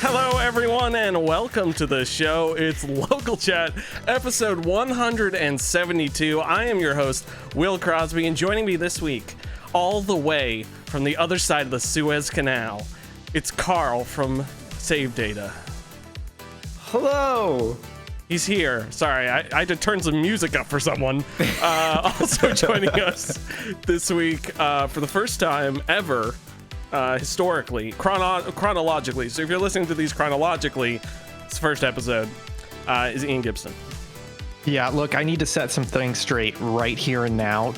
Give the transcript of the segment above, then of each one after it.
Hello, everyone, and welcome to the show. It's Local Chat, episode 172. I am your host, Will Crosby, and joining me this week, all the way from the other side of the Suez Canal, it's Karl from Save Data. Hello. He's here. Sorry, I had to turn some music up for someone. Also joining us this week for the first time ever, historically, chronologically. So if you're listening to these chronologically, this first episode is Ian Gibson. Yeah, look, I need to set some things straight right here and now.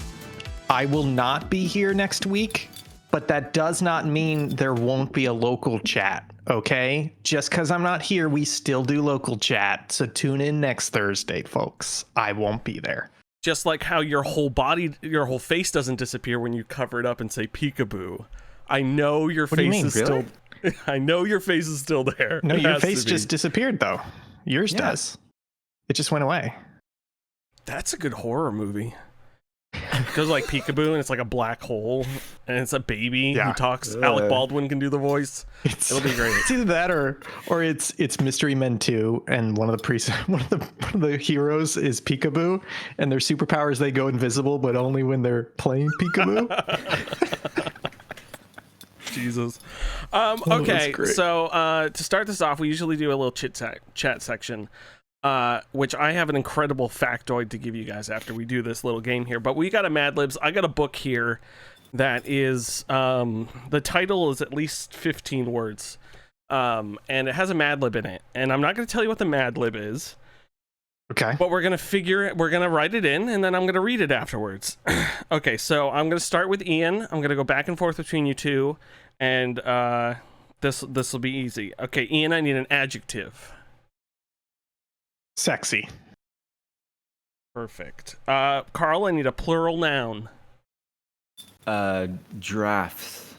I will not be here next week, but that does not mean there won't be a local chat, okay? Just because I'm not here, we still do local chat. So tune in next Thursday, folks. I won't be there. Just like how your whole body, your whole face doesn't disappear when you cover it up and say peekaboo. I know your face is still. I know your face is still there. No, your face just disappeared, though. Yours does. It just went away. That's a good horror movie. It goes like peekaboo, and it's like a black hole, and it's a baby who talks. Alec Baldwin can do the voice. It'll be great. It's either that or it's Mystery Men 2, and one of the heroes is Peekaboo, and their superpowers they go invisible, but only when they're playing Peekaboo. Jesus. Okay, so to start this off, we usually do a little chat section, which I have an incredible factoid to give you guys after we do this little game here. But we got a Mad Libs. I got a book here that is, the title is at least 15 words, and it has a Mad Lib in it. And I'm not going to tell you what the Mad Lib is. Okay. But we're going to write it in, and then I'm going to read it afterwards. Okay, so I'm going to start with Ian. I'm going to go back and forth between you two, and this will be easy. Okay, Ian, I need an adjective. Sexy. Perfect. Karl, I need a plural noun. Drafts.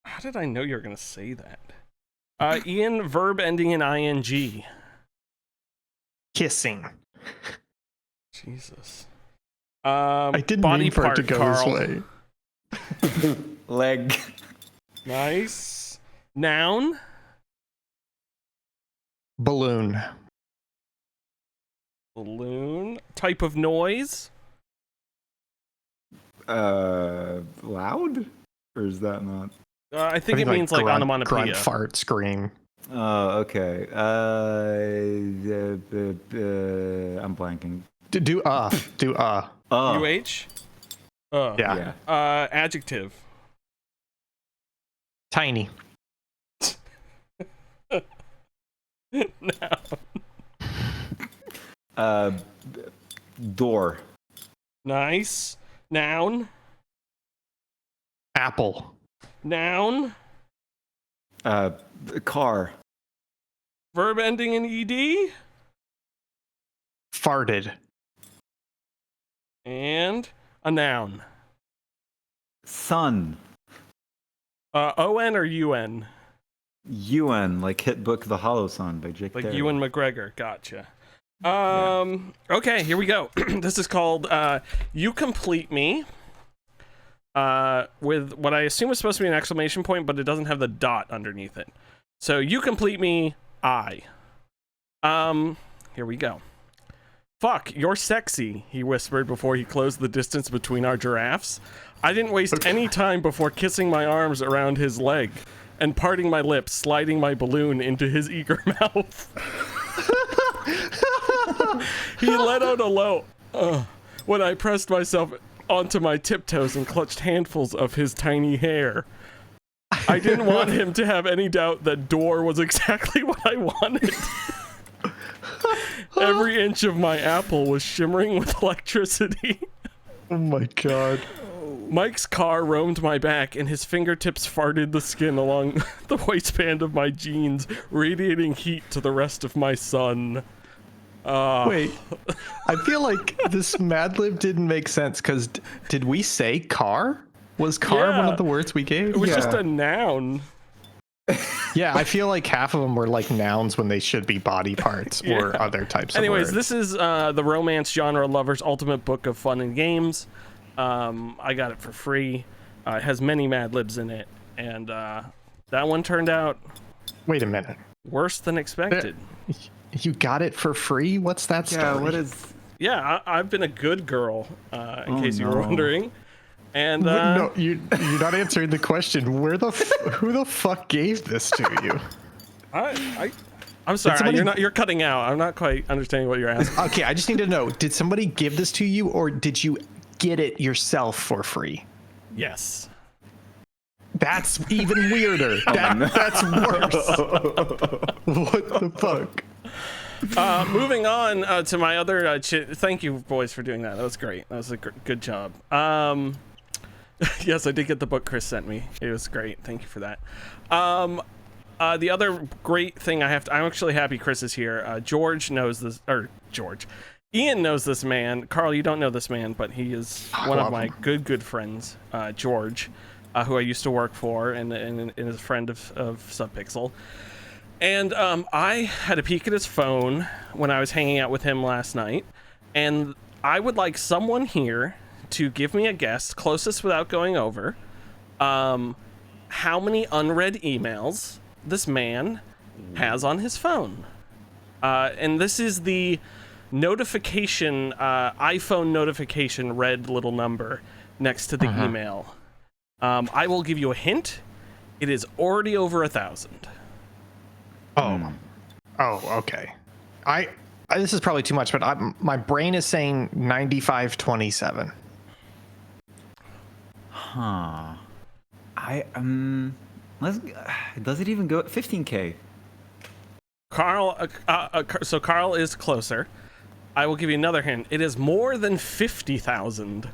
How did I know you were going to say that? Ian, verb ending in ing. Kissing. Jesus. I didn't body mean for part, it to go Karl. this way. Leg. Nice. Noun. Balloon. Balloon. Type of noise. Loud? Or is that not? I think it means like grunt, onomatopoeia. grunt, fart, scream. Oh, okay. I'm blanking. Do UH? Yeah. Adjective. Tiny. Door. Nice. Noun. Apple. Noun. Car. Verb ending in ed. Farted. And a noun. Sun. On or un? UN, like hit book The Hollow Sun by Jake Like Terry. Ewan McGregor. Gotcha. Okay, here we go. This is called You Complete Me. With what I assume is supposed to be an exclamation point, but it doesn't have the dot underneath it. So you complete me, I. Here we go. Fuck, you're sexy, he whispered before he closed the distance between our giraffes. I didn't waste any time before kissing my arms around his leg and parting my lips, sliding my balloon into his eager mouth. He let out a low when I pressed myself onto my tiptoes and clutched handfuls of his tiny hair. I didn't want him to have any doubt that door was exactly what I wanted. Every inch of my apple was shimmering with electricity. Oh my god. Mike's car roamed my back, and his fingertips farted the skin along the waistband of my jeans, radiating heat to the rest of my sun. Wait, I feel like this Mad Lib didn't make sense, because did we say car? Was car one of the words we gave? It was just a noun. Yeah, I feel like half of them were like nouns when they should be body parts or other types of words. This is the romance genre lover's ultimate book of fun and games. I got it for free. It has many Mad Libs in it, and that one turned out... Wait a minute. worse than expected. You got it for free? What's that story? Yeah, what is... Yeah, I've been a good girl, in case you were wondering. And No, you're not answering the question. Who the fuck gave this to you? I'm sorry, you're cutting out. I'm not quite understanding what you're asking. Okay, I just need to know, did somebody give this to you or did you get it yourself for free? Yes. That's even weirder. That's worse. What the fuck? Moving on to my other thank you, boys, for doing that. That was great. That was a good job. Yes, I did get the book Chris sent me. It was great. Thank you for that. The other great thing I'm actually happy Chris is here. George knows this, or George. Ian knows this man. Karl, you don't know this man, but he is one of my good friends, George, who I used to work for and is a friend of Subpixel. And I had a peek at his phone when I was hanging out with him last night, and I would like someone here to give me a guess, closest without going over, how many unread emails this man has on his phone. And this is the notification, iPhone notification red little number next to the email. I will give you a hint. It is already over 1,000. Oh, okay. I this is probably too much, but my brain is saying 9527. Huh. Does it even go 15K? Karl, so Karl is closer. I will give you another hint. It is more than 50,000,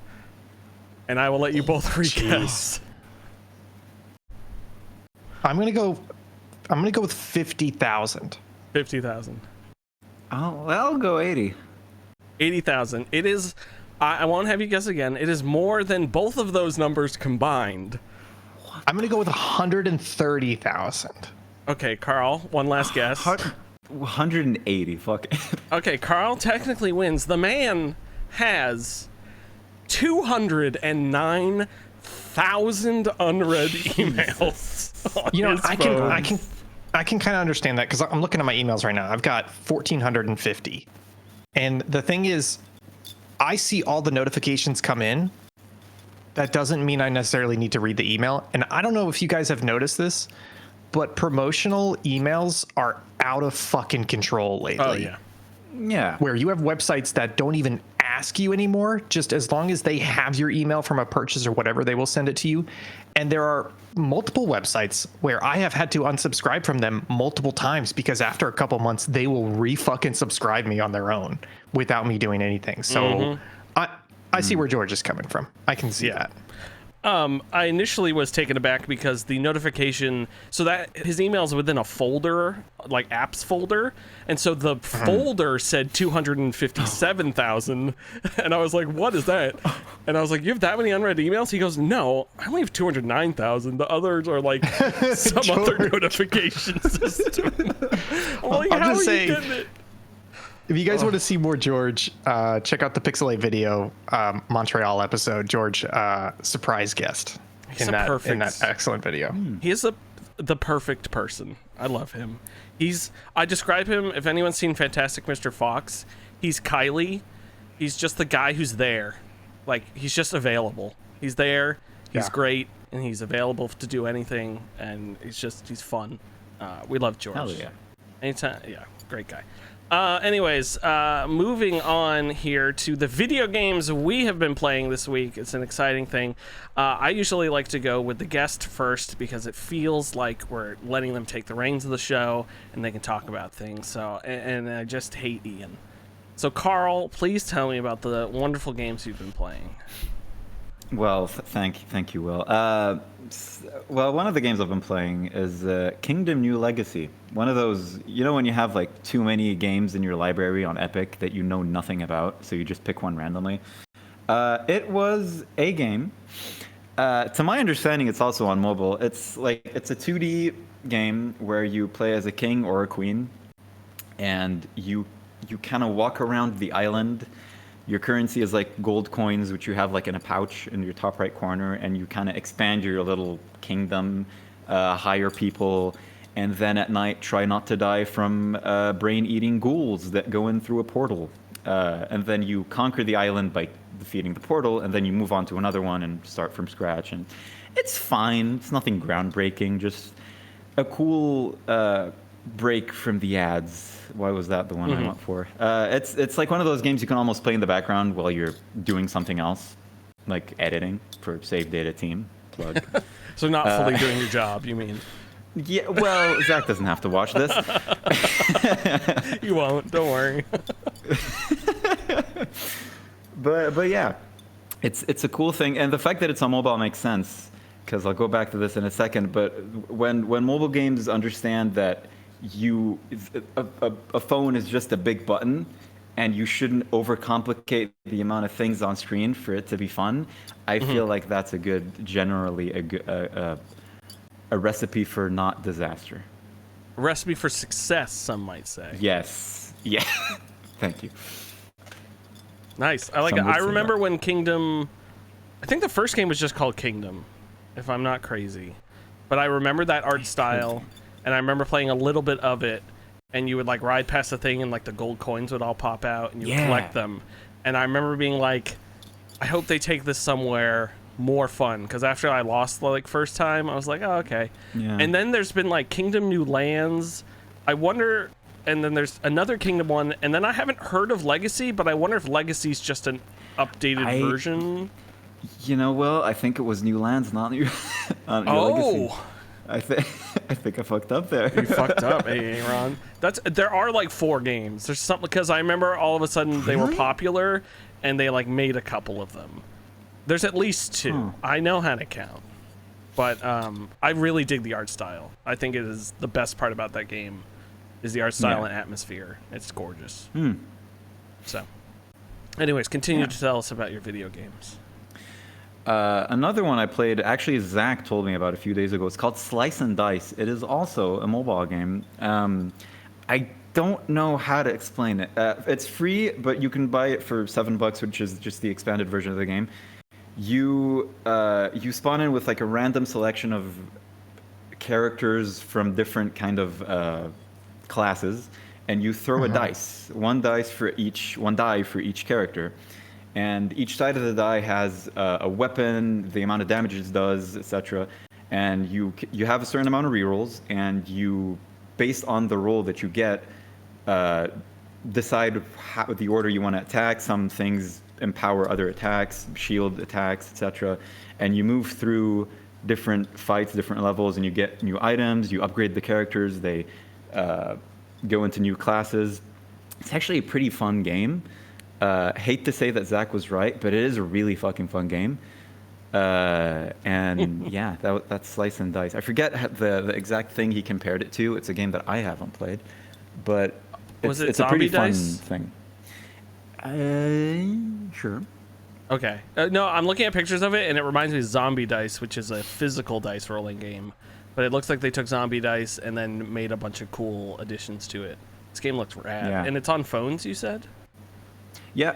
and I will let you both reguess. I'm gonna go with 50,000. 50,000. Oh, I'll go 80. 80,000. It is. I won't have you guess again. It is more than both of those numbers combined. I'm gonna go with 130,000. Okay, Karl, one last guess. 180. Fuck it. Okay, Karl technically wins. The man has 209,000 unread emails. I can kind of understand that because I'm looking at my emails right now. I've got 1,450, and the thing is, I see all the notifications come in. That doesn't mean I necessarily need to read the email. And I don't know if you guys have noticed this, but promotional emails are out of fucking control lately. Oh, yeah. Yeah. Where you have websites that don't even ask you anymore. Just as long as they have your email from a purchase or whatever, they will send it to you. And there are multiple websites where I have had to unsubscribe from them multiple times because after a couple months, they will re-fucking subscribe me on their own without me doing anything. So I see where George is coming from. I can see that. I initially was taken aback because the notification, so that his email is within a folder, like apps folder, and so the folder said 257,000, and I was like, what is that? And I was like, you have that many unread emails? He goes, no, I only have 209,000. The others are like some other notification system. I'm like, I'm how just are saying, you getting it? If you guys want to see more George, check out the Pixelate video Montreal episode. George, surprise guest in that excellent video. He is the perfect person. I love him. I describe him, if anyone's seen Fantastic Mr. Fox, he's Kylie. He's just the guy who's there. Like, he's just available. He's there, he's great, and he's available to do anything, and he's fun. We love George. Hell yeah. Anytime, yeah, great guy. Anyways, moving on here to the video games we have been playing this week. It's an exciting thing. I usually like to go with the guest first because it feels like we're letting them take the reins of the show and they can talk about things. So, and I just hate Ian. So, Karl, please tell me about the wonderful games you've been playing. Well, thank you, Will. Well, one of the games I've been playing is Kingdom New Legacy. One of those, when you have like too many games in your library on Epic that you know nothing about, so you just pick one randomly. It was a game. To my understanding, it's also on mobile. It's a 2D game where you play as a king or a queen, and you kind of walk around the island. Your currency is like gold coins, which you have like in a pouch in your top right corner, and you kind of expand your little kingdom, hire people, and then at night try not to die from brain-eating ghouls that go in through a portal. And then you conquer the island by defeating the portal, and then you move on to another one and start from scratch. And it's fine. It's nothing groundbreaking. Just a cool break from the ads. Why was that the one I went for? It's like one of those games you can almost play in the background while you're doing something else, like editing for Save Data Team. Plug. So not fully doing your job, you mean? Yeah, well, Zach doesn't have to watch this. You won't, don't worry. But yeah, it's a cool thing, and the fact that it's on mobile makes sense, because I'll go back to this in a second. But when mobile games understand that a phone is just a big button, and you shouldn't overcomplicate the amount of things on screen for it to be fun, I feel like that's generally a recipe for not disaster. A recipe for success, some might say. Yes. Yeah. Thank you. Nice. I like it. I remember when Kingdom, I think the first game was just called Kingdom, if I'm not crazy. But I remember that art style, and I remember playing a little bit of it, and you would like ride past the thing and like the gold coins would all pop out and you would collect them. And I remember being like, I hope they take this somewhere more fun, because after I lost the like first time, I was like, oh, okay. Yeah. And then there's been like Kingdom New Lands. I wonder, and then there's another Kingdom one, and then I haven't heard of Legacy, but I wonder if Legacy's just an updated version. You know, well, I think it was New Lands, not New Legacy. I think I fucked up there. You fucked up, Aaron. There are like 4 games. There's something, because I remember all of a sudden they were popular, and they like made a couple of them. There's at least 2. I know how to count. But I really dig the art style. I think it is the best part about that game is the art style and atmosphere. It's gorgeous. So, anyways, continue to tell us about your video games. Another one I played, actually Zach told me about a few days ago. It's called Slice and Dice. It is also a mobile game. I don't know how to explain it. It's free, but you can buy it for $7, which is just the expanded version of the game. You spawn in with like a random selection of characters from different kind of classes, and you throw a dice. One die for each character, and each side of the die has a weapon, the amount of damage it does, etc. And you have a certain amount of rerolls, and you, based on the roll that you get, decide the order you want to attack. Some things empower other attacks, shield attacks, etc. And you move through different fights, different levels, and you get new items. You upgrade the characters. They go into new classes. It's actually a pretty fun game. Hate to say that Zach was right, but it is a really fucking fun game. And yeah, that's Slice and Dice. I forget the exact thing he compared it to. It's a game that I haven't played, but it's a pretty fun thing. Sure. Okay. No, I'm looking at pictures of it, and it reminds me of Zombie Dice, which is a physical dice rolling game. But it looks like they took Zombie Dice and then made a bunch of cool additions to it. This game looks rad. Yeah. And it's on phones, you said? Yeah.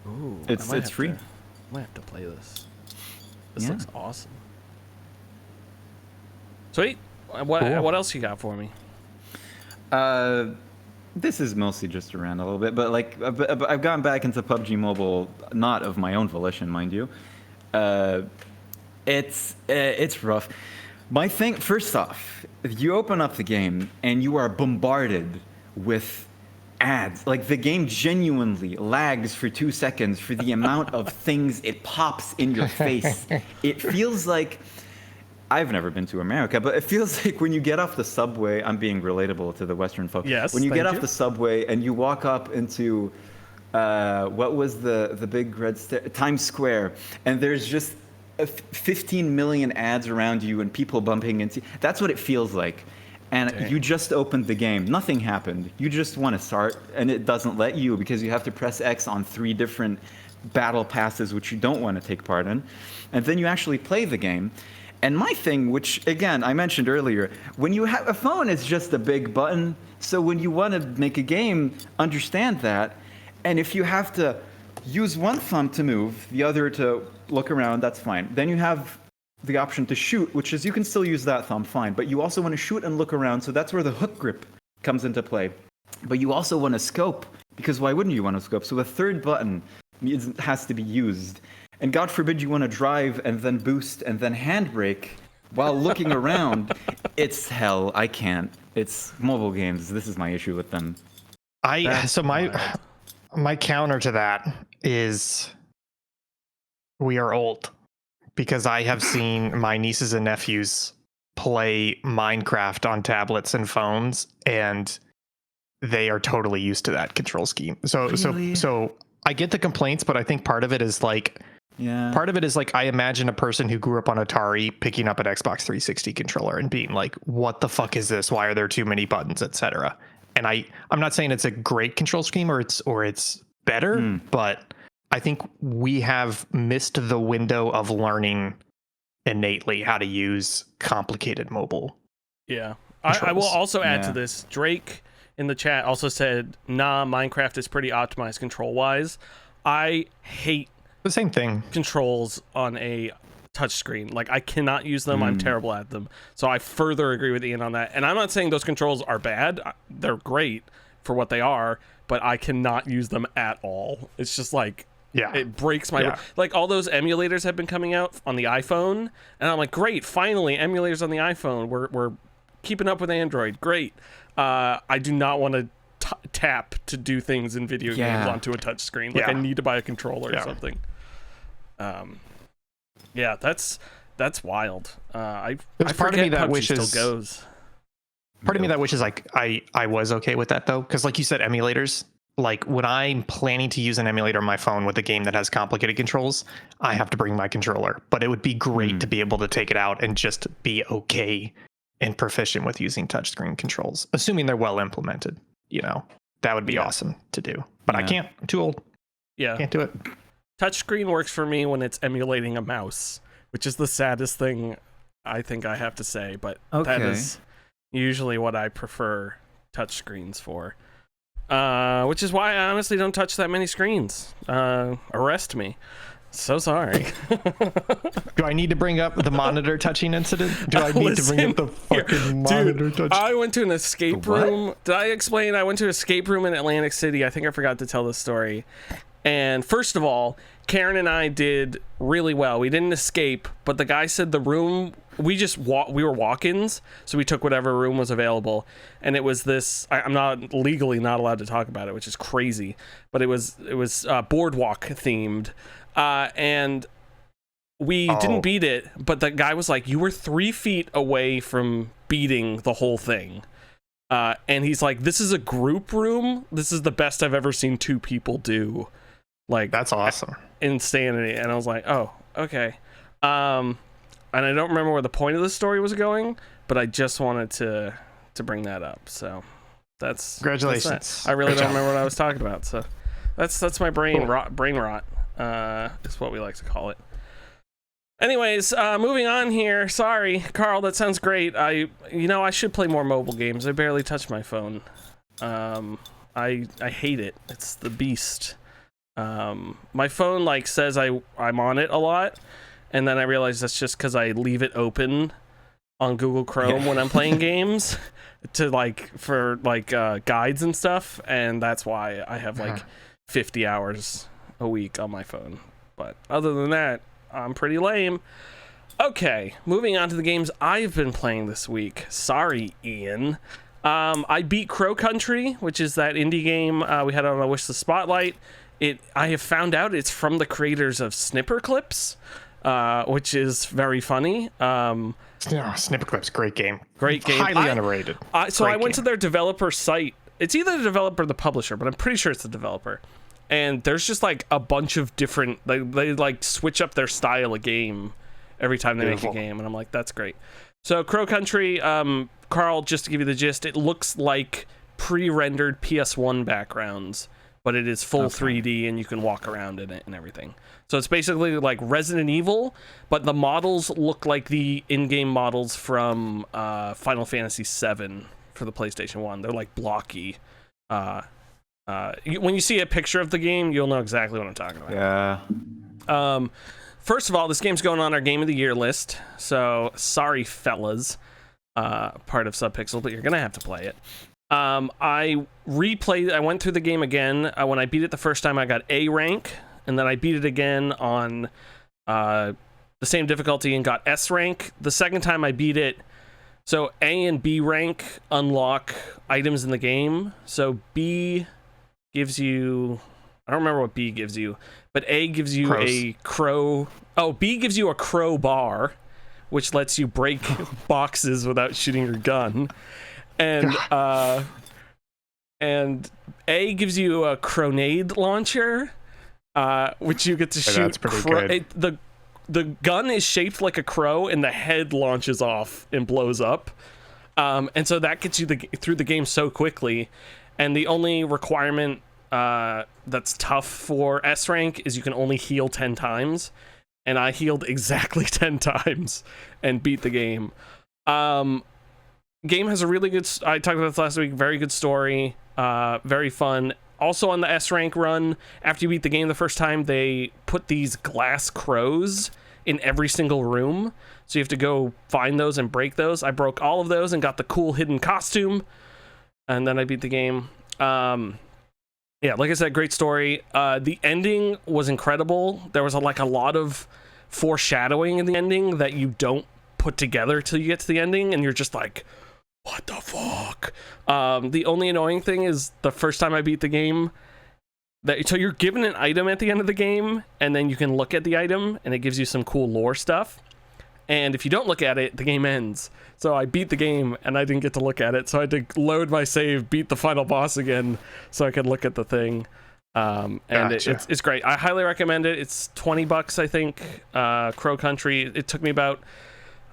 Ooh, it's free. I might have to play this. This looks awesome. Sweet. What else you got for me? This is mostly just around a little bit, but like I've gotten back into PUBG Mobile, not of my own volition, mind you. It's rough. My thing, first off, you open up the game and you are bombarded with ads. Like, the game genuinely lags for 2 seconds for the amount of things it pops in your face. It feels like, I've never been to America, but it feels like when you get off the subway, I'm being relatable to the Western folk. Yes, when you get off the subway and you walk up into, what was the big red Times Square, and there's just 15 million ads around you and people bumping into, that's what it feels like. And you just opened the game. Nothing happened. You just want to start, and it doesn't let you because you have to press X on 3 different battle passes, which you don't want to take part in. And then you actually play the game. And my thing, which, again, I mentioned earlier, when you have a phone, it's just a big button. So when you want to make a game, understand that. And if you have to use one thumb to move, the other to look around, that's fine. Then you have the option to shoot, which is you can still use that thumb, fine, but you also want to shoot and look around, so that's where the hook grip comes into play. But you also want to scope, because why wouldn't you want to scope? So a third button has to be used. And God forbid you want to drive and then boost and then handbrake while looking around. It's hell. I can't. It's mobile games. This is my issue with them. My counter to that is we are old, because I have seen my nieces and nephews play Minecraft on tablets and phones, and they are totally used to that control scheme. So I get the complaints, but I think part of it is like, I imagine a person who grew up on Atari picking up an Xbox 360 controller and being like, what the fuck is this? Why are there too many buttons, etc. And I'm not saying it's a great control scheme or it's better, but I think we have missed the window of learning innately how to use complicated mobile. Yeah. I will also add to this. Drake in the chat also said, nah, Minecraft is pretty optimized control-wise. I hate the same thing. Controls on a touchscreen. Like, I cannot use them. I'm terrible at them. So I further agree with Ian on that. And I'm not saying those controls are bad. They're great for what they are, but I cannot use them at all. It's just like, it breaks my... Like, all those emulators have been coming out on the iPhone, and I'm like, great, finally, emulators on the iPhone. We're keeping up with Android. Great. I do not want to tap to do things in video games onto a touchscreen. Like, I need to buy a controller or something. That's wild. I part of me that PUBG wishes still goes. Part of me that wishes like I was okay with that though, because like you said, emulators. Like when I'm planning to use an emulator on my phone with a game that has complicated controls, I have to bring my controller. But it would be great to be able to take it out and just be okay and proficient with using touchscreen controls, assuming they're well implemented. You know, that would be awesome to do. But I can't. I'm too old. Yeah, can't do it. Touchscreen works for me when it's emulating a mouse, which is the saddest thing I think I have to say. But that is usually what I prefer touchscreens for. Which is why I honestly don't touch that many screens. Arrest me. So sorry. Do I need to bring up the monitor touching incident? Do I need to bring up the fucking monitor touching? I went to an escape room. Did I explain? I went to an escape room in Atlantic City. I think I forgot to tell this story. And first of all, Karen and I did really well. We didn't escape, but the guy said the room, we were walk-ins, so we took whatever room was available. And it was this, I'm not legally not allowed to talk about it, which is crazy, but it was boardwalk themed. And we didn't beat it, but the guy was like, you were 3 feet away from beating the whole thing. And he's like, this is a group room. This is the best I've ever seen 2 people do. Like, that's awesome. Insanity. And I was like, oh, okay. And I don't remember where the point of the story was going, but I just wanted to bring that up. So that's congratulations. I really don't remember what I was talking about. So that's my brain rot is what we like to call it. Anyways, moving on here. Sorry, Karl, that sounds great. I should play more mobile games. I barely touch my phone. I hate it. It's the beast. My phone like says I'm on it a lot, and then I realize that's just because I leave it open on Google Chrome when I'm playing games to for guides and stuff, and that's why I have 50 hours a week on my phone. But other than that, I'm pretty lame. Okay, moving on to the games I've been playing this week. Sorry, Ian. I beat Crow Country, which is that indie game we had on a Wishlist Spotlight. I have found out it's from the creators of Snipper Clips, which is very funny. Snipper Clips, great game. Great game. Highly underrated. So I went to their developer site. It's either the developer or the publisher, but I'm pretty sure it's the developer. And there's just a bunch of different, they switch up their style of game every time they make a game. And I'm like, that's great. So Crow Country, Karl, just to give you the gist, it looks like pre-rendered PS1 backgrounds, but it is full 3D and you can walk around in it and everything. So it's basically like Resident Evil, but the models look like the in-game models from Final Fantasy VII for the PlayStation 1. They're blocky. When you see a picture of the game, you'll know exactly what I'm talking about. Yeah. first of all, this game's going on our Game of the Year list. So sorry, fellas, part of Subpixel, but you're gonna have to play it. I went through the game again. When I beat it the first time, I got A rank, and then I beat it again on the same difficulty and got S rank. The second time I beat it, so A and B rank unlock items in the game. So B gives you, I don't remember what B gives you, but A gives you a crow. Oh, B gives you a crowbar, which lets you break boxes without shooting your gun. And A gives you a grenade launcher, which you get to shoot. That's pretty good. The gun is shaped like a crow, and the head launches off and blows up. And so that gets you through the game so quickly. And the only requirement that's tough for S rank is you can only heal 10 times. And I healed exactly 10 times and beat the game. Game has a really good, I talked about this last week, very good story, very fun. Also on the S rank run, after you beat the game the first time, they put these glass crows in every single room. So you have to go find those and break those. I broke all of those and got the cool hidden costume. And then I beat the game. Yeah, like I said, great story. The ending was incredible. There was a lot of foreshadowing in the ending that you don't put together till you get to the ending, and you're just like, what the fuck? The only annoying thing is the first time I beat the game, so you're given an item at the end of the game, and then you can look at the item, and it gives you some cool lore stuff. And if you don't look at it, the game ends. So I beat the game, and I didn't get to look at it, so I had to load my save, beat the final boss again, so I could look at the thing. And Gotcha. it's great. I highly recommend it. It's $20, I think. Crow Country. It took me about,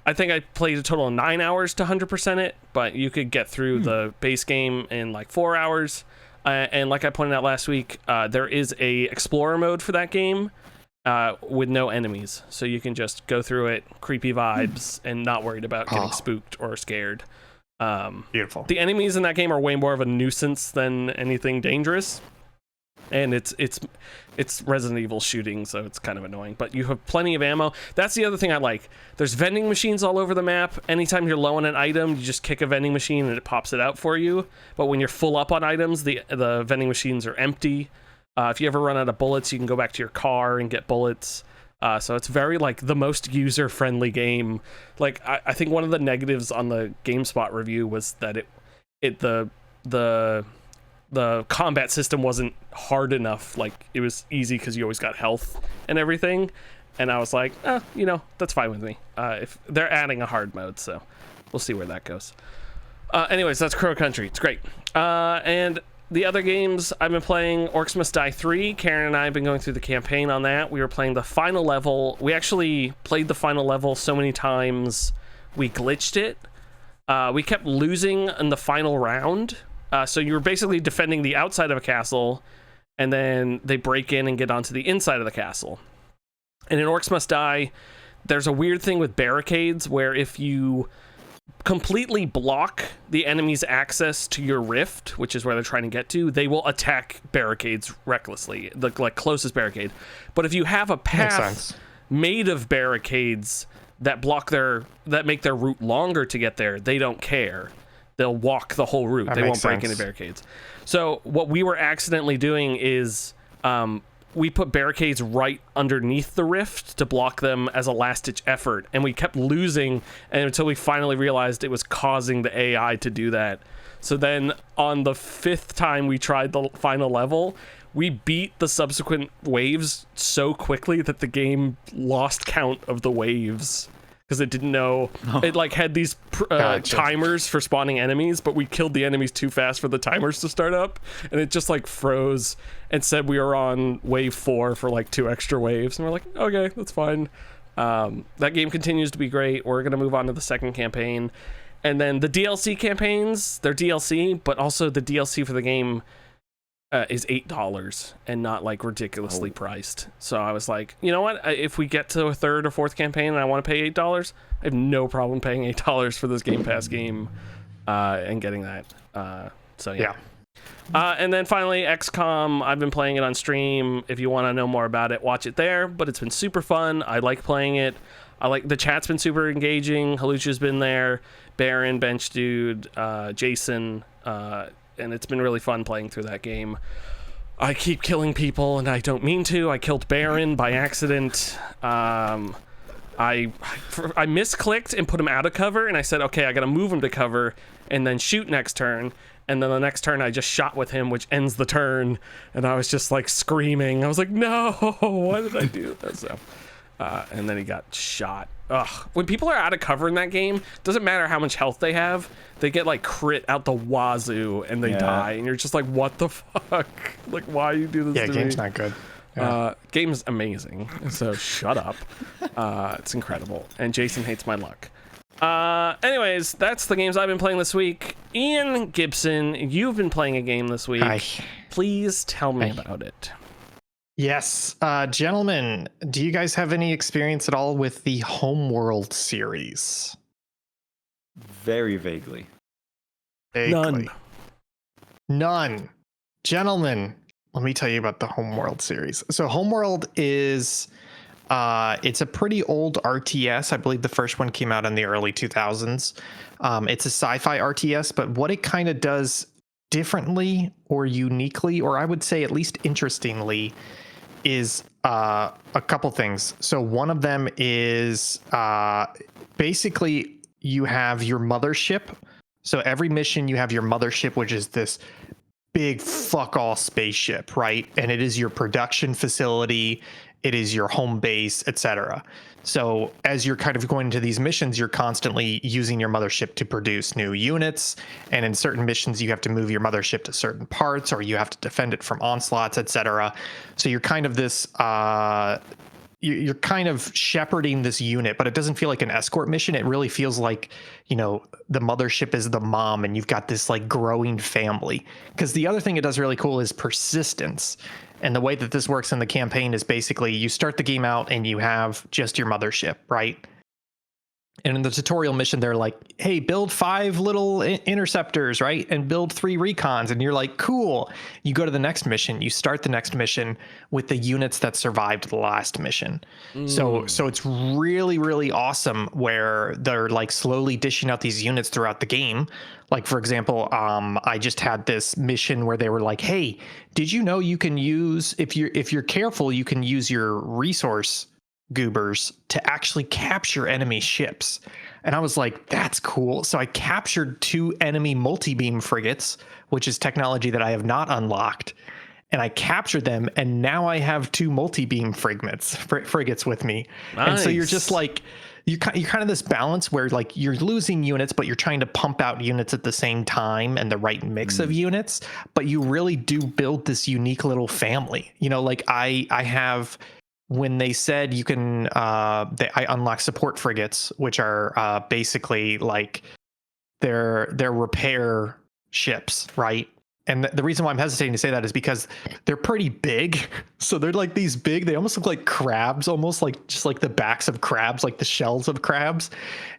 I think I played a total of 9 hours to 100% it, but you could get through the base game in like 4 hours. And like I pointed out last week, there is a explorer mode for that game with no enemies, so you can just go through it, creepy vibes, and not worried about getting spooked or scared. Beautiful. The enemies in that game are way more of a nuisance than anything dangerous. And it's Resident Evil shooting, so it's kind of annoying. But you have plenty of ammo. That's the other thing I like. There's vending machines all over the map. Anytime you're low on an item, you just kick a vending machine and it pops it out for you. But when you're full up on items, the vending machines are empty. If you ever run out of bullets, you can go back to your car and get bullets. So it's very the most user-friendly game. I think one of the negatives on the GameSpot review was that the combat system wasn't hard enough. It was easy because you always got health and everything. And I was like, that's fine with me. If they're adding a hard mode, so we'll see where that goes. Anyways, that's Crow Country. It's great. And the other games I've been playing, Orcs Must Die 3. Karen and I have been going through the campaign on that. We were playing the final level. We actually played the final level so many times we glitched it. We kept losing in the final round. So you were basically defending the outside of a castle, and then they break in and get onto the inside of the castle. And in Orcs Must Die, there's a weird thing with barricades where if you completely block the enemy's access to your rift, which is where they're trying to get to, they will attack barricades recklessly, the closest barricade. But if you have a path made of barricades that make their route longer to get there, they don't care. They'll walk the whole route. They won't break any barricades. So what we were accidentally doing is we put barricades right underneath the rift to block them as a last-ditch effort, and we kept losing until we finally realized it was causing the AI to do that. So then on the 5th time we tried the final level, we beat the subsequent waves so quickly that the game lost count of the waves. Because it didn't know, it had these timers for spawning enemies, but we killed the enemies too fast for the timers to start up, and it just froze and said we were on wave 4 for 2 extra waves, and we're like, okay, that's fine. That game continues to be great. We're gonna move on to the second campaign, and then the DLC campaigns. They're DLC, but also the DLC for the game is $8 and not ridiculously priced. So I was like, you know what? If we get to a 3rd or 4th campaign and I want to pay $8, I have no problem paying $8 for this Game Pass game and getting that. So yeah. And then finally, XCOM. I've been playing it on stream. If you want to know more about it, watch it there. But it's been super fun. I like playing it. I like the chat's been super engaging. Halucha's been there, Baron, Bench Dude, Jason, and it's been really fun playing through that game. I keep killing people, and I don't mean to. I killed Baron by accident. I misclicked and put him out of cover, and I said, okay, I gotta move him to cover and then shoot next turn. And then the next turn I just shot with him, which ends the turn. And I was just like screaming. I was like, no, why did I do this? So, and then he got shot. Ugh. When people are out of cover in that game, doesn't matter how much health they have, they get like crit out the wazoo and they die. And you're just like, what the fuck? Like, why you do this to me? Yeah, game's not good. Yeah. Game's amazing. So shut up. It's incredible. And Jason hates my luck. Anyways, that's the games I've been playing this week. Ian Gibson, you've been playing a game this week. Hi. Please tell me about it. Yes, gentlemen, do you guys have any experience at all with the Homeworld series? Very vaguely. None. Gentlemen, let me tell you about the Homeworld series. So Homeworld is it's a pretty old RTS. I believe the first one came out in the early 2000s. It's a sci-fi RTS, but what it kind of does differently or uniquely, or I would say at least interestingly, is a couple things. So one of them is basically you have your mothership. So every mission you have your mothership, which is this big fuck all spaceship, right? And it is your production facility, it is your home base, etc. So as you're kind of going into these missions, you're constantly using your mothership to produce new units. And in certain missions, you have to move your mothership to certain parts, or you have to defend it from onslaughts, etc. So you're kind of this, you're kind of shepherding this unit, but it doesn't feel like an escort mission. It really feels like, you know, the mothership is the mom and you've got this like growing family. Because the other thing it does really cool is persistence. And the way that this works in the campaign is basically you start the game out and you have just your mothership, right? And in the tutorial mission, they're like, hey, build 5 little interceptors, right? And build 3 recons. And you're like, cool. You go to the next mission. You start the next mission with the units that survived the last mission. So it's really, really awesome where they're like slowly dishing out these units throughout the game. Like, for example, I just had this mission where they were like, hey, did you know you can use, if you're careful, you can use your resource goobers to actually capture enemy ships. And I was like, that's cool. So I captured 2 enemy multi-beam frigates, which is technology that I have not unlocked. And I captured them, and now I have 2 multi-beam frigates with me. Nice. And so you're just like, you're kind of this balance where like you're losing units, but you're trying to pump out units at the same time and the right mix of units. But you really do build this unique little family. You know, like I have, when they said you can, I unlock support frigates, which are basically like they're repair ships, right? And the reason why I'm hesitating to say that is because they're pretty big. So they're like these big, they almost look like crabs, almost like just like the backs of crabs, like the shells of crabs.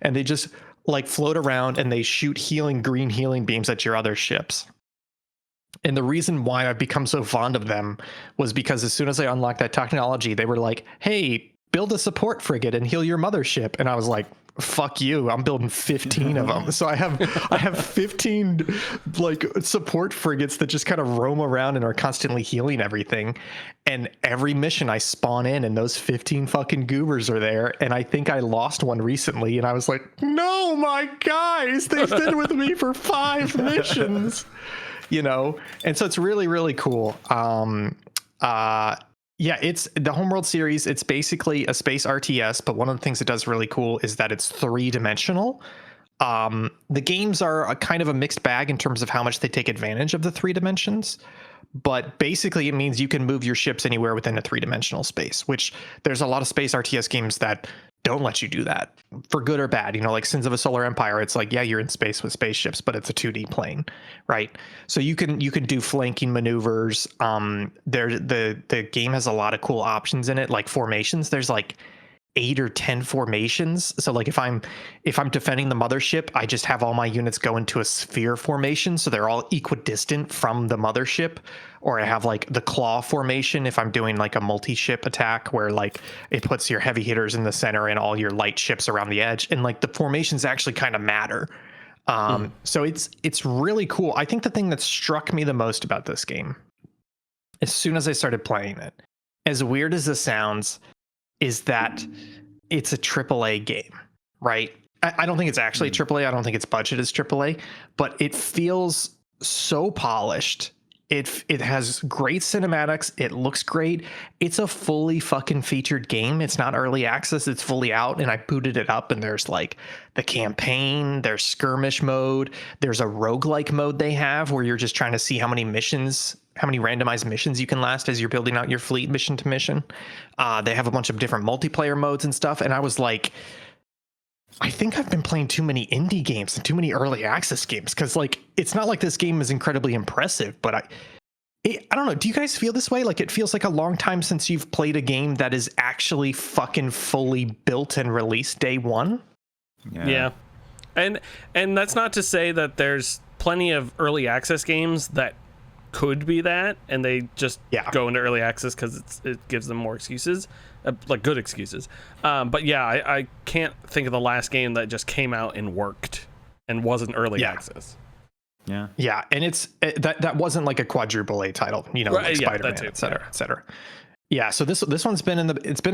And they just like float around and they shoot green healing beams at your other ships. And the reason why I've become so fond of them was because as soon as I unlocked that technology, they were like, hey, build a support frigate and heal your mothership. And I was like, fuck you, I'm building 15 of them. So I have 15 like support frigates that just kind of roam around and are constantly healing everything. And every mission I spawn in and those 15 fucking goobers are there. And I think I lost one recently and I was like, no, my guys, they've been with me for 5 missions. You know, and so it's really, really cool. Yeah, it's the Homeworld series. It's basically a space RTS, but one of the things it does really cool is that it's 3-dimensional. The games are a kind of a mixed bag in terms of how much they take advantage of the 3 dimensions. But basically, it means you can move your ships anywhere within a 3-dimensional space, which there's a lot of space RTS games that don't let you do that for good or bad. You know, like Sins of a Solar Empire, it's like, yeah, you're in space with spaceships, but it's a 2D plane, right? So you can do flanking maneuvers. The game has a lot of cool options in it, like formations. There's like 8 or 10 formations. So like if I'm defending the mothership, I just have all my units go into a sphere formation, so they're all equidistant from the mothership. Or I have like the claw formation if I'm doing like a multi-ship attack where like it puts your heavy hitters in the center and all your light ships around the edge. And like the formations actually kind of matter. So it's really cool. I think the thing that struck me the most about this game, as soon as I started playing it, as weird as this sounds, is that it's a AAA game, right? I don't think it's actually AAA. I don't think its budget is AAA, but it feels so polished. It has great cinematics. It looks great. It's a fully fucking featured game. It's not early access. It's fully out, and I booted it up, and there's like the campaign, there's skirmish mode, there's a roguelike mode they have where you're just trying to see how many randomized missions you can last as you're building out your fleet mission to mission. They have a bunch of different multiplayer modes and stuff, and I was like, I think I've been playing too many indie games and too many early access games, because like it's not like this game is incredibly impressive, but I don't know. Do you guys feel this way? Like it feels like a long time since you've played a game that is actually fucking fully built and released day one. Yeah. And that's not to say that there's plenty of early access games that could be that, and they just go into early access because it gives them more excuses, like good excuses. But yeah, I can't think of the last game that just came out and worked and wasn't early access. Yeah, and that wasn't like a quadruple A title, you know, like Spider-Man, et cetera, et cetera. Yeah, so this one's been in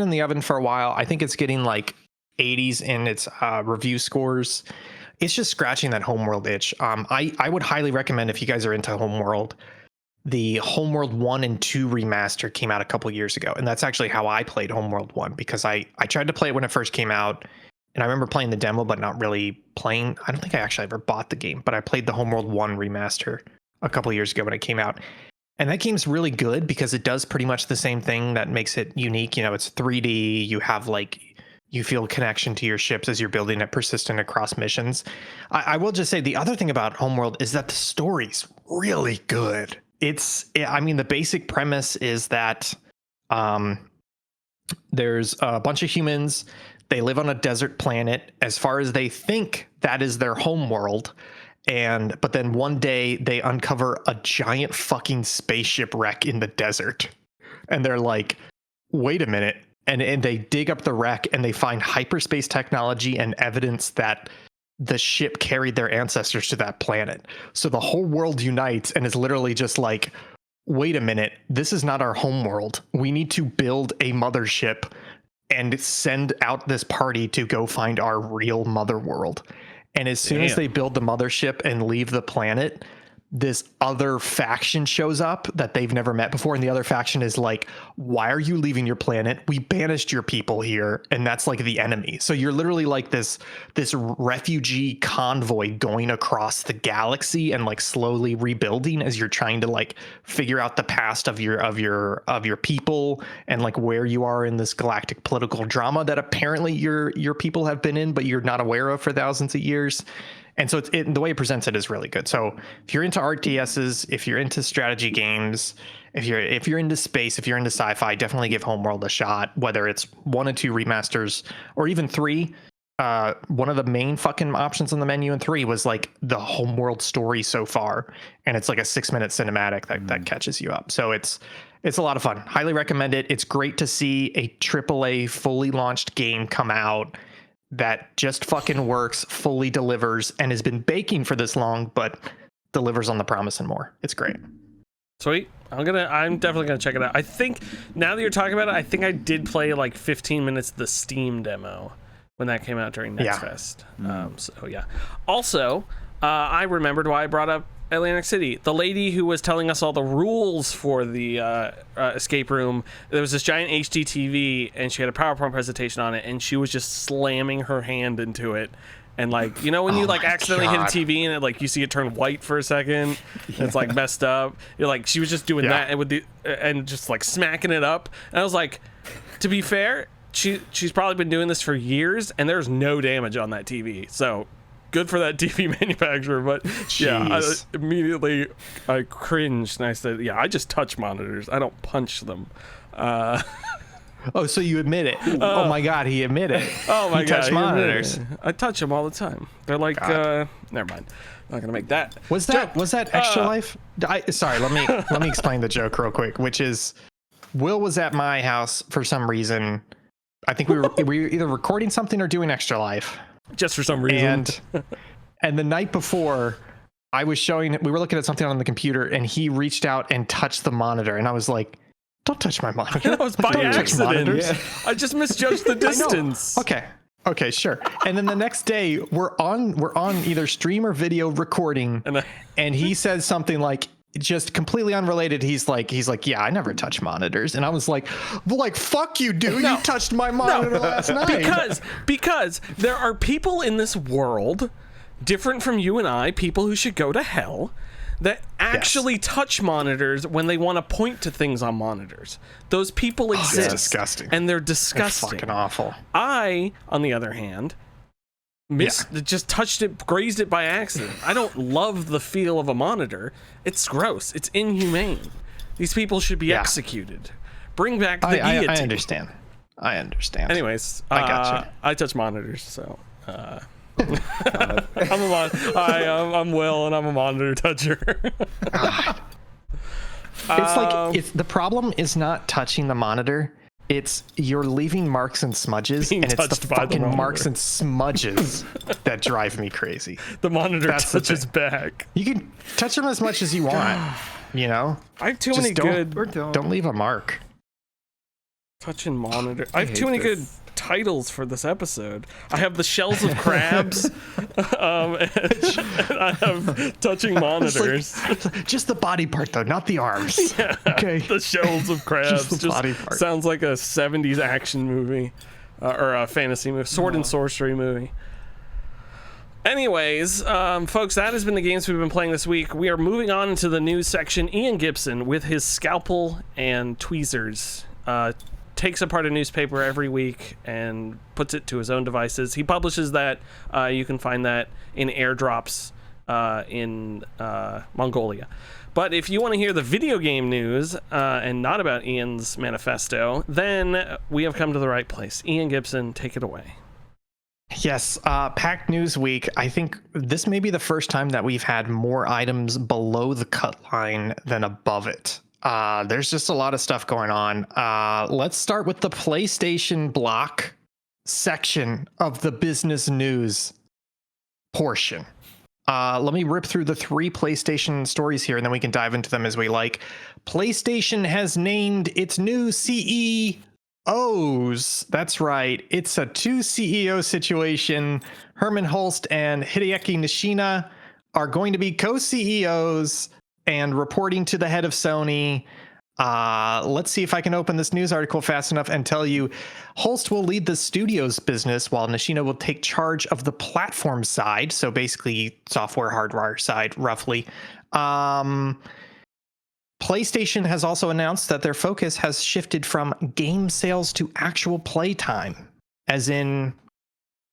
the oven for a while. I think it's getting like 80s in its review scores. It's just scratching that Homeworld itch. I would highly recommend, if you guys are into Homeworld, the Homeworld 1 and 2 remaster came out a couple years ago, and that's actually how I played Homeworld 1, because I tried to play it when it first came out, and I remember playing the demo but not really playing. I don't think I actually ever bought the game, but I played the Homeworld 1 remaster a couple years ago when it came out. And that game's really good because it does pretty much the same thing that makes it unique. You know, it's 3D, you have like, you feel a connection to your ships as you're building it persistent across missions. I will just say the other thing about Homeworld is that the story's really good. The basic premise is that there's a bunch of humans. They live on a desert planet. As far as they think, that is their homeworld. But then one day they uncover a giant fucking spaceship wreck in the desert. And they're like, wait a minute. And they dig up the wreck and they find hyperspace technology and evidence that the ship carried their ancestors to that planet. So the whole world unites and is literally just like, wait a minute, this is not our homeworld. We need to build a mothership and send out this party to go find our real mother world. And as soon as they build the mothership and leave the planet, this other faction shows up that they've never met before. And the other faction is like, why are you leaving your planet? We banished your people here. And that's like the enemy. So you're literally like this refugee convoy going across the galaxy and like slowly rebuilding as you're trying to like figure out the past of your people and like where you are in this galactic political drama that apparently your people have been in, but you're not aware of for thousands of years. And so the way it presents it is really good. So if you're into RTSs, if you're into strategy games, if you're into space, if you're into sci-fi, definitely give Homeworld a shot, whether it's 1 and 2 remasters or even 3. One of the main fucking options on the menu in 3 was like the Homeworld story so far. And it's like a 6-minute cinematic that catches you up. So it's a lot of fun. Highly recommend it. It's great to see a AAA fully launched game come out that just fucking works, fully delivers, and has been baking for this long, but delivers on the promise and more. It's great. Sweet. I'm definitely gonna check it out. I think now that you're talking about it, I think I did play like 15 minutes of the Steam demo when that came out during Next Fest. So yeah. Also, I remembered why I brought up Atlantic City. The lady who was telling us all the rules for the escape room, there was this giant HD TV and she had a PowerPoint presentation on it, and she was just slamming her hand into it. And like, you know, when you like accidentally hit a TV and it, like you see it turn white for a second, and it's like messed up. You're like, she was just doing that and just like smacking it up. And I was like, to be fair, she's probably been doing this for years, and there's no damage on that TV. So good for that TV manufacturer. But immediately I cringed and I said, I just touch monitors. I don't punch them. Oh, so you admit it? Oh my God, he admitted it. Oh my he God, touched monitors. I touch them all the time. They're like, never mind. I'm not gonna make that. Was that Extra Life? Sorry, let me explain the joke real quick. Which is, Will was at my house for some reason. I think we were either recording something or doing Extra Life. Just for some reason. And the night before, we were looking at something on the computer, and he reached out and touched the monitor, and I was like, "Don't touch my monitor." That was by accident. Yeah. I just misjudged the distance. Okay, sure. And then the next day, we're on either stream or video recording, and he says something like, just completely unrelated. He's like, yeah, I never touch monitors. And I was like, fuck you, dude. You touched my monitor last night. Because there are people in this world, different from you and I, people who should go to hell, that actually touch monitors when they want to point to things on monitors. Those people exist. It's disgusting. And they're disgusting. They're fucking awful. I, on the other hand, just touched it, grazed it by accident. I don't love the feel of a monitor. It's gross. It's inhumane. These people should be executed. Bring back the guillotine. I understand. Anyways, I gotcha. I touch monitors, so I'm Will, and I'm a monitor toucher. The problem is not touching the monitor. It's you're leaving marks and smudges, and it's the fucking marks and smudges that drive me crazy. The monitor touches back. You can touch them as much as you want, you know? I have too many good... Don't leave a mark. Touching monitor. I have too many good titles for this episode. I have the shells of crabs, and I have touching monitors. Just the body part, though, not the arms. Yeah, okay. The shells of crabs. Just body part. Sounds like a 70s action movie, or a fantasy movie, sword and sorcery movie. Anyways, folks, that has been the games we've been playing this week. We are moving on into the news section. Ian Gibson, with his scalpel and tweezers, takes apart a newspaper every week and puts it to his own devices. He publishes that. You can find that in airdrops in Mongolia. But if you want to hear the video game news and not about Ian's manifesto, then we have come to the right place. Ian Gibson, take it away. Yes, packed news week. I think this may be the first time that we've had more items below the cut line than above it. There's just a lot of stuff going on. Let's start with the PlayStation block section of the business news portion. Let me rip through the 3 PlayStation stories here, and then we can dive into them as we like. PlayStation has named its new CEOs. That's right. It's a 2 CEO situation. Herman Hulst and Hideki Nishina are going to be co-CEOs and reporting to the head of Sony. Let's see if I can open this news article fast enough and tell you. Hulst will lead the studios business while Nishina will take charge of the platform side. So basically software, hardware side, roughly. PlayStation has also announced that their focus has shifted from game sales to actual play time. As in,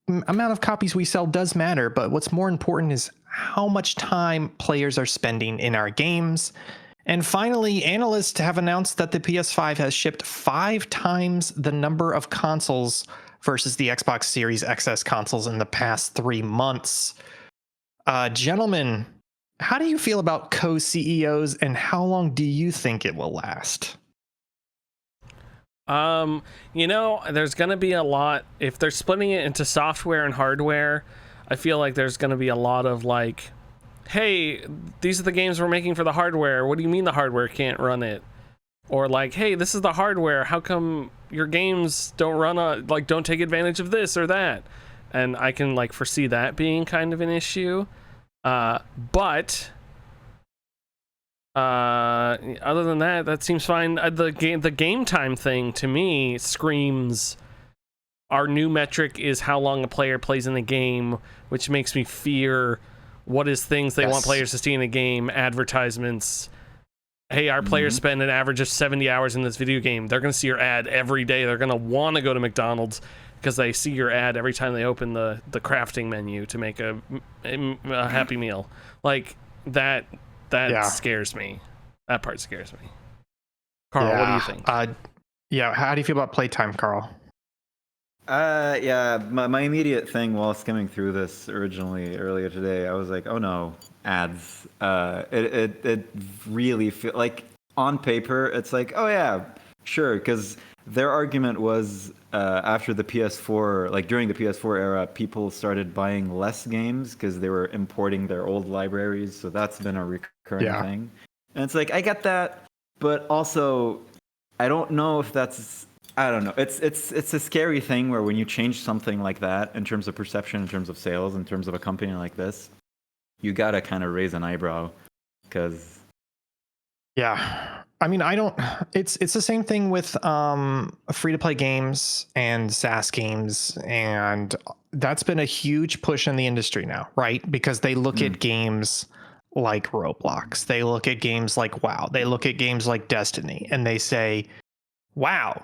amount of copies we sell does matter, but what's more important is how much time players are spending in our games. And finally, analysts have announced that the PS5 has shipped 5 times the number of consoles versus the Xbox Series XS consoles in the past 3 months. Gentlemen, how do you feel about co-CEOs, and how long do you think it will last? There's going to be a lot. If they're splitting it into software and hardware, I feel like there's going to be a lot of like, hey, these are the games we're making for the hardware. What do you mean the hardware can't run it? Or like, hey, this is the hardware. How come your games don't run don't take advantage of this or that? And I can like foresee that being kind of an issue. But other than that, that seems fine. The game time thing to me screams our new metric is how long a player plays in the game, which makes me fear what is things they want players to see in a game. Advertisements. Hey, our players spend an average of 70 hours in this video game. They're going to see your ad every day. They're going to want to go to McDonald's because they see your ad every time they open the crafting menu to make a Happy Meal. Like that scares me. That part scares me. Karl, what do you think? Yeah, how do you feel about playtime, Karl? Yeah, my immediate thing while skimming through this earlier today, I was like, oh no, ads. It really feel like on paper, it's like, oh yeah, sure, because their argument was after the PS4, like during the PS4 era, people started buying less games because they were importing their old libraries, so that's been a recurring thing. And it's like, I get that, but also, I don't know if that's I don't know. It's a scary thing where when you change something like that in terms of perception, in terms of sales, in terms of a company like this, you gotta kind of raise an eyebrow, because Yeah. I mean, I don't. It's the same thing with free to play games and SaaS games, and that's been a huge push in the industry now, right? Because they look at games like Roblox, they look at games like WoW, they look at games like Destiny, and they say, "Wow,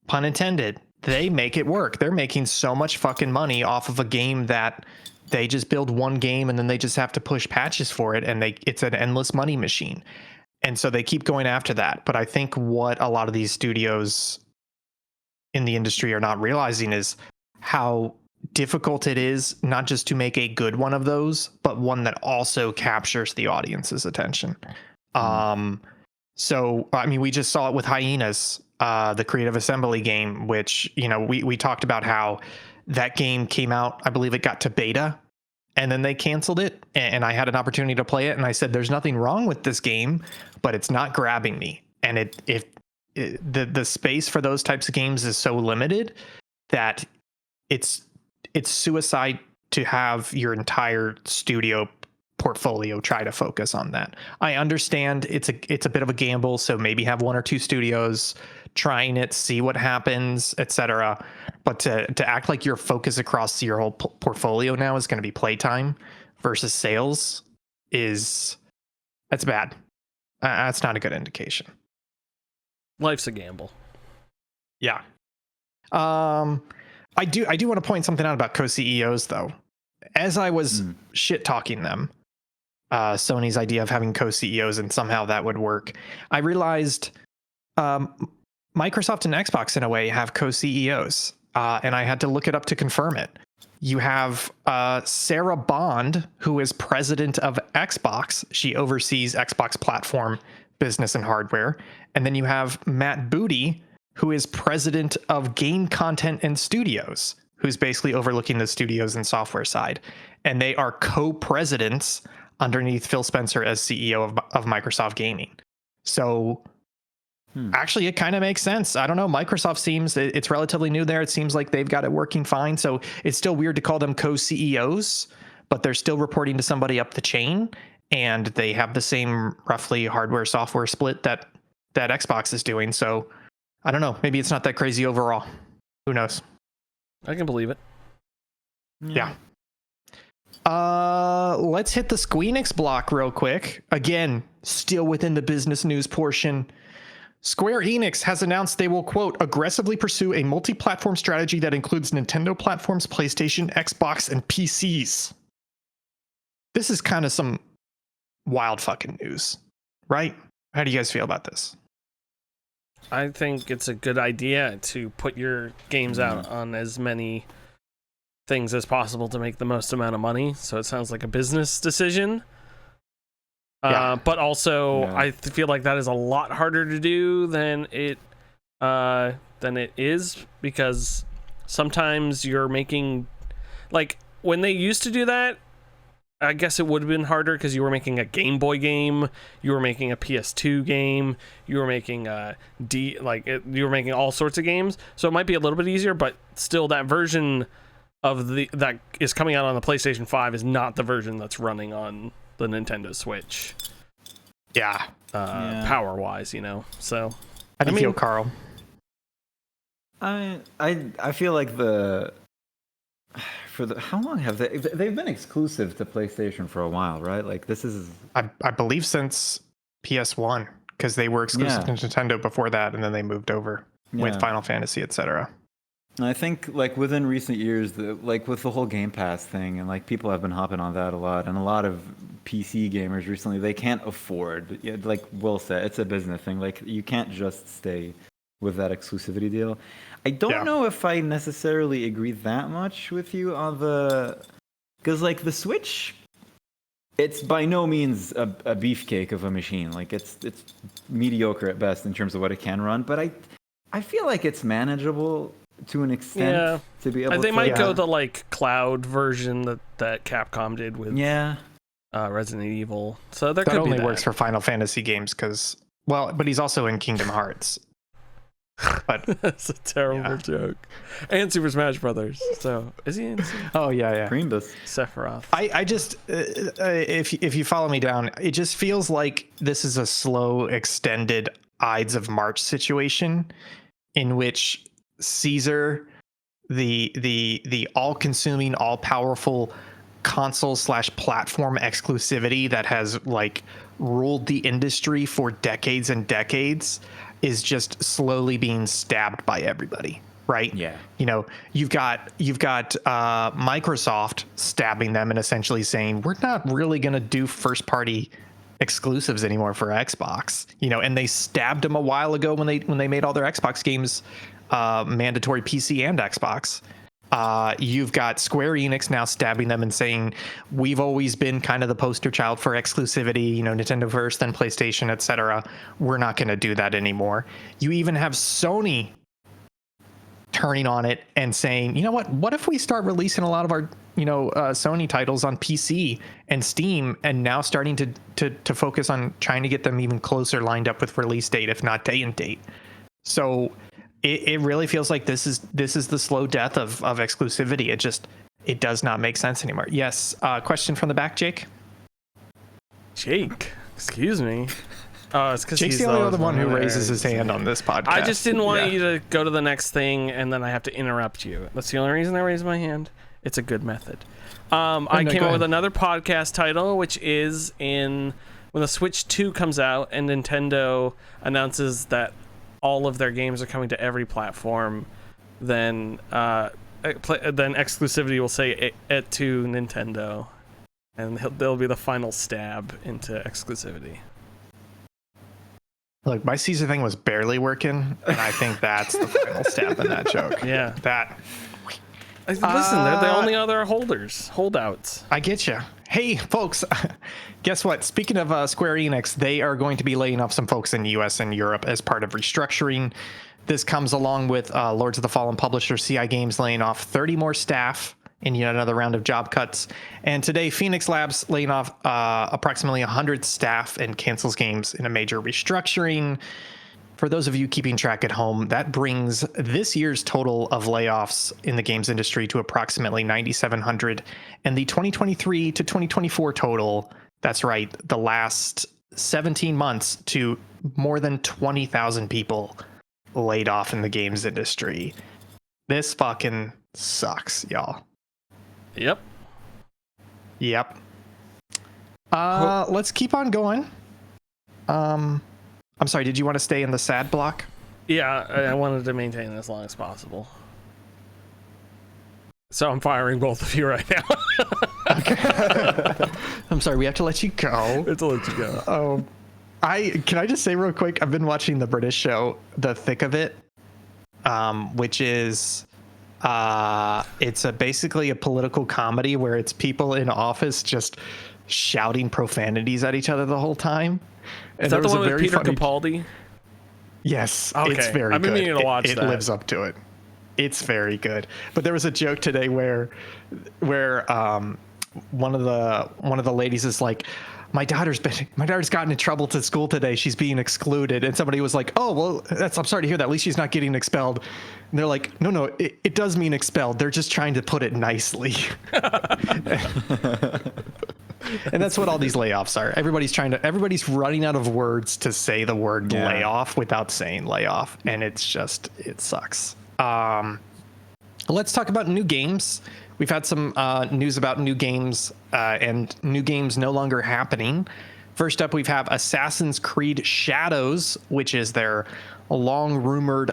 pun intended, they make it work. They're making so much fucking money off of a game that they just build one game and then they just have to push patches for it, and it's an endless money machine." And so they keep going after that. But I think what a lot of these studios in the industry are not realizing is how difficult it is not just to make a good one of those, but one that also captures the audience's attention. So, I mean, we just saw it with Hyenas, the Creative Assembly game, which, you know, we talked about how that game came out. I believe it got to beta and then they canceled it. And I had an opportunity to play it. And I said, there's nothing wrong with this game, but it's not grabbing me. And the space for those types of games is so limited that it's suicide to have your entire studio portfolio try to focus on that. I understand it's a bit of a gamble, so maybe have one or two studios trying it, see what happens, etc. But to act like your focus across your whole portfolio now is going to be playtime versus sales that's bad. That's not a good indication. Life's a gamble. Yeah. I do want to point something out about co-CEOs though. As I was shit talking them, Sony's idea of having co-CEOs and somehow that would work, I realized Microsoft and Xbox in a way have co-CEOs, and I had to look it up to confirm it. You have Sarah Bond, who is president of Xbox. She oversees Xbox platform, business, and hardware. And then you have Matt Booty, who is president of game content and studios, who's basically overlooking the studios and software side. And they are co-presidents underneath Phil Spencer as CEO of Microsoft Gaming. So actually, it kind of makes sense. I don't know. Microsoft seems, it's relatively new there. It seems like they've got it working fine. So it's still weird to call them co-CEOs, but they're still reporting to somebody up the chain. And they have the same roughly hardware software split that Xbox is doing. So I don't know. Maybe it's not that crazy overall. Who knows? I can believe it. Yeah. Let's hit the Squeenix block real quick. Again, still within the business news portion. Square Enix has announced they will, quote, aggressively pursue a multi-platform strategy that includes Nintendo platforms, PlayStation, Xbox, and PCs. This is kind of some wild fucking news, right? How do you guys feel about this? I think it's a good idea to put your games out on as many things as possible to make the most amount of money. So it sounds like a business decision. But also, I feel like that is a lot harder to do than it is, because sometimes you're making, like, when they used to do that, I guess it would have been harder because you were making a Game Boy game, you were making a PS2 game, you were making you were making all sorts of games. So it might be a little bit easier, but still, that version of that is coming out on the PlayStation 5 is not the version that's running on the Nintendo Switch. Power wise, you know. So how do you feel, Karl? I feel like how long have they've been exclusive to PlayStation for a while, right? Like this is I believe since PS1, because they were exclusive to Nintendo before that, and then they moved over with Final Fantasy, etc. I think like within recent years, like with the whole Game Pass thing, and like people have been hopping on that a lot, and a lot of PC gamers recently, they can't afford, like Will said, it's a business thing. Like you can't just stay with that exclusivity deal. I don't know if I necessarily agree that much with you on because like the Switch, it's by no means a beefcake of a machine. Like it's mediocre at best in terms of what it can run, but I feel like it's manageable to an extent to be able. They might go the like cloud version that Capcom did with Resident Evil. So that could only be works for Final Fantasy games because but he's also in Kingdom Hearts. But that's a terrible joke. And Super Smash Brothers. So is he in? Oh yeah. Primbus. Sephiroth. I just if you follow me down, it just feels like this is a slow, extended Ides of March situation in which Caesar, the all-consuming, all-powerful console/platform exclusivity that has like ruled the industry for decades and decades, is just slowly being stabbed by everybody, right? Yeah. You know, you've got Microsoft stabbing them and essentially saying, we're not really going to do first party exclusives anymore for Xbox, you know, and they stabbed them a while ago when they made all their Xbox games mandatory PC and Xbox. You've got Square Enix now stabbing them and saying, we've always been kind of the poster child for exclusivity, you know, Nintendo first, then PlayStation, etc. We're not going to do that anymore. You even have Sony turning on it and saying, you know what if we start releasing a lot of our, you know, Sony titles on PC and Steam, and now starting to focus on trying to get them even closer lined up with release date, if not day and date. So it really feels like this is the slow death of exclusivity. It does not make sense anymore. Yes. Question from the back, Jake. Jake, excuse me. Oh, it's because Jake's he's the only other one who raises his hand on this podcast. I just didn't want you to go to the next thing and then I have to interrupt you. That's the only reason I raised my hand. It's a good method. I came up with another podcast title, which is when the Switch 2 comes out and Nintendo announces that all of their games are coming to every platform, then exclusivity will say it to Nintendo, and they'll be the final stab into exclusivity. Look, my Caesar thing was barely working, and I think that's the final stab in that joke. Yeah. That. Listen, they're the only other holdouts. I get you. Hey, folks, guess what? Speaking of Square Enix, they are going to be laying off some folks in the US and Europe as part of restructuring. This comes along with Lords of the Fallen publisher CI Games laying off 30 more staff in yet another round of job cuts. And today, Phoenix Labs laying off approximately 100 staff and cancels games in a major restructuring. For those of you keeping track at home, that brings this year's total of layoffs in the games industry to approximately 9,700, and the 2023 to 2024 total, that's right, the last 17 months, to more than 20,000 people laid off in the games industry. This fucking sucks, y'all. Yep. Let's keep on going. I'm sorry, did you want to stay in the sad block? Yeah, I wanted to maintain it as long as possible. So I'm firing both of you right now. I'm sorry, we have to let you go. We have to let you go. Can I just say real quick, I've been watching the British show, The Thick of It, which is it's basically a political comedy where it's people in office just shouting profanities at each other the whole time. Is that the one with Peter Capaldi? Yes, okay. It's very good. I've been meaning to watch that. It lives up to it. It's very good. But there was a joke today where one of the ladies is like, my daughter's gotten in trouble to school today. She's being excluded. And somebody was like, oh, well, I'm sorry to hear that. At least she's not getting expelled. And they're like, no, it does mean expelled. They're just trying to put it nicely. And that's what all these layoffs are. Everybody's running out of words to say the word layoff without saying layoff. And it sucks. Let's talk about new games. We've had some news about new games and new games no longer happening. First up, we have Assassin's Creed Shadows, which is their long-rumored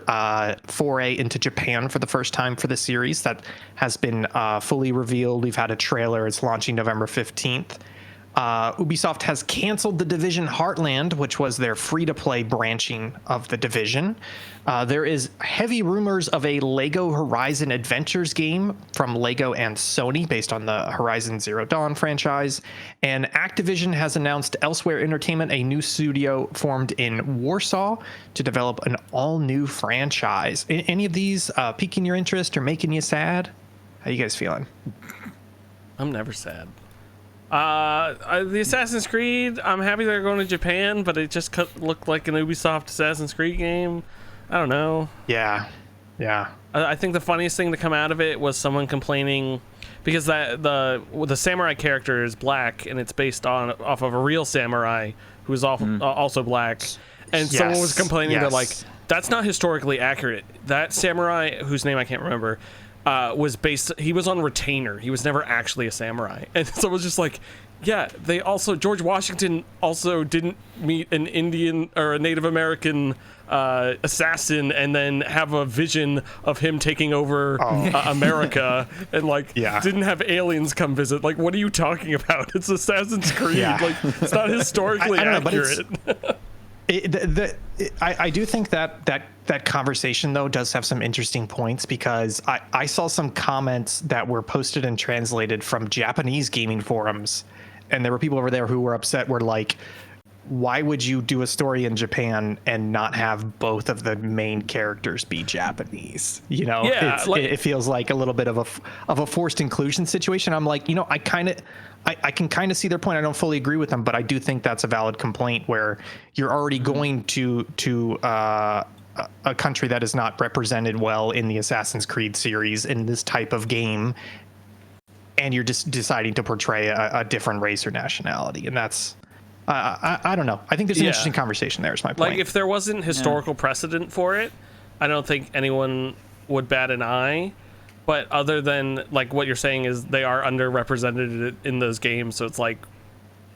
foray into Japan for the first time for the series. That has been fully revealed. We've had a trailer. It's launching November 15th. Ubisoft has canceled The Division Heartland, which was their free-to-play branching of The Division. There is heavy rumors of a Lego Horizon Adventures game from Lego and Sony based on the Horizon Zero Dawn franchise. And Activision has announced Elsewhere Entertainment, a new studio formed in Warsaw to develop an all-new franchise. Any of these piquing your interest or making you sad? How you guys feeling? I'm never sad. The Assassin's Creed, I'm happy they're going to Japan, but it just looked like an Ubisoft Assassin's Creed game. I don't know. Yeah. I think the funniest thing to come out of it was someone complaining because the samurai character is black and it's based off of a real samurai who's also black, and someone was complaining that like that's not historically accurate. That samurai, whose name I can't remember, he was on retainer. He was never actually a samurai. And so it was just like, yeah, George Washington also didn't meet an Indian or a Native American assassin and then have a vision of him taking over America and didn't have aliens come visit. Like, what are you talking about? It's Assassin's Creed. Yeah. Like, it's not historically accurate. I do think that conversation though does have some interesting points, because I saw some comments that were posted and translated from Japanese gaming forums, and there were people over there who were upset. Were like, why would you do a story in Japan and not have both of the main characters be Japanese? You know, it feels like a little bit of a forced inclusion situation. I'm like, I can kind of see their point. I don't fully agree with them, but I do think that's a valid complaint where you're already going to a country that is not represented well in the Assassin's Creed series in this type of game, and you're just deciding to portray a different race or nationality, and that's I don't know. I think there's an interesting conversation there. Is my point. Like, if there wasn't historical precedent for it, I don't think anyone would bat an eye. But other than like what you're saying is they are underrepresented in those games, so it's like,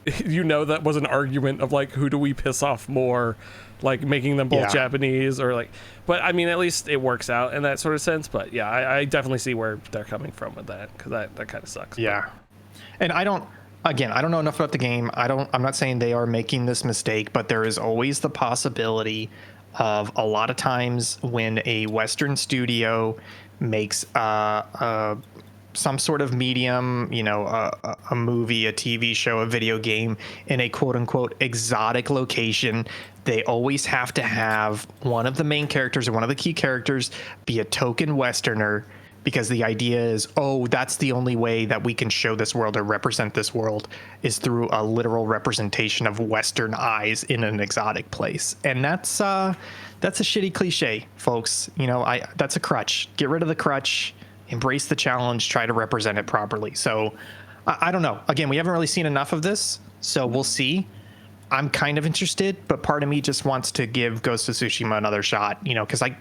that was an argument of like, who do we piss off more, like making them both Japanese or like. But I mean, at least it works out in that sort of sense. But yeah, I definitely see where they're coming from with that, because that kind of sucks. Yeah, and I don't know enough about the game. I'm not saying they are making this mistake, but there is always the possibility of a lot of times when a Western studio makes some sort of medium, a movie, a TV show, a video game in a quote unquote exotic location, they always have to have one of the main characters or one of the key characters be a token Westerner, because the idea is, that's the only way that we can show this world or represent this world is through a literal representation of Western eyes in an exotic place. And that's a shitty cliche, folks. That's a crutch. Get rid of the crutch, embrace the challenge, try to represent it properly. So I don't know. Again, we haven't really seen enough of this, so we'll see. I'm kind of interested, but part of me just wants to give Ghost of Tsushima another shot, because I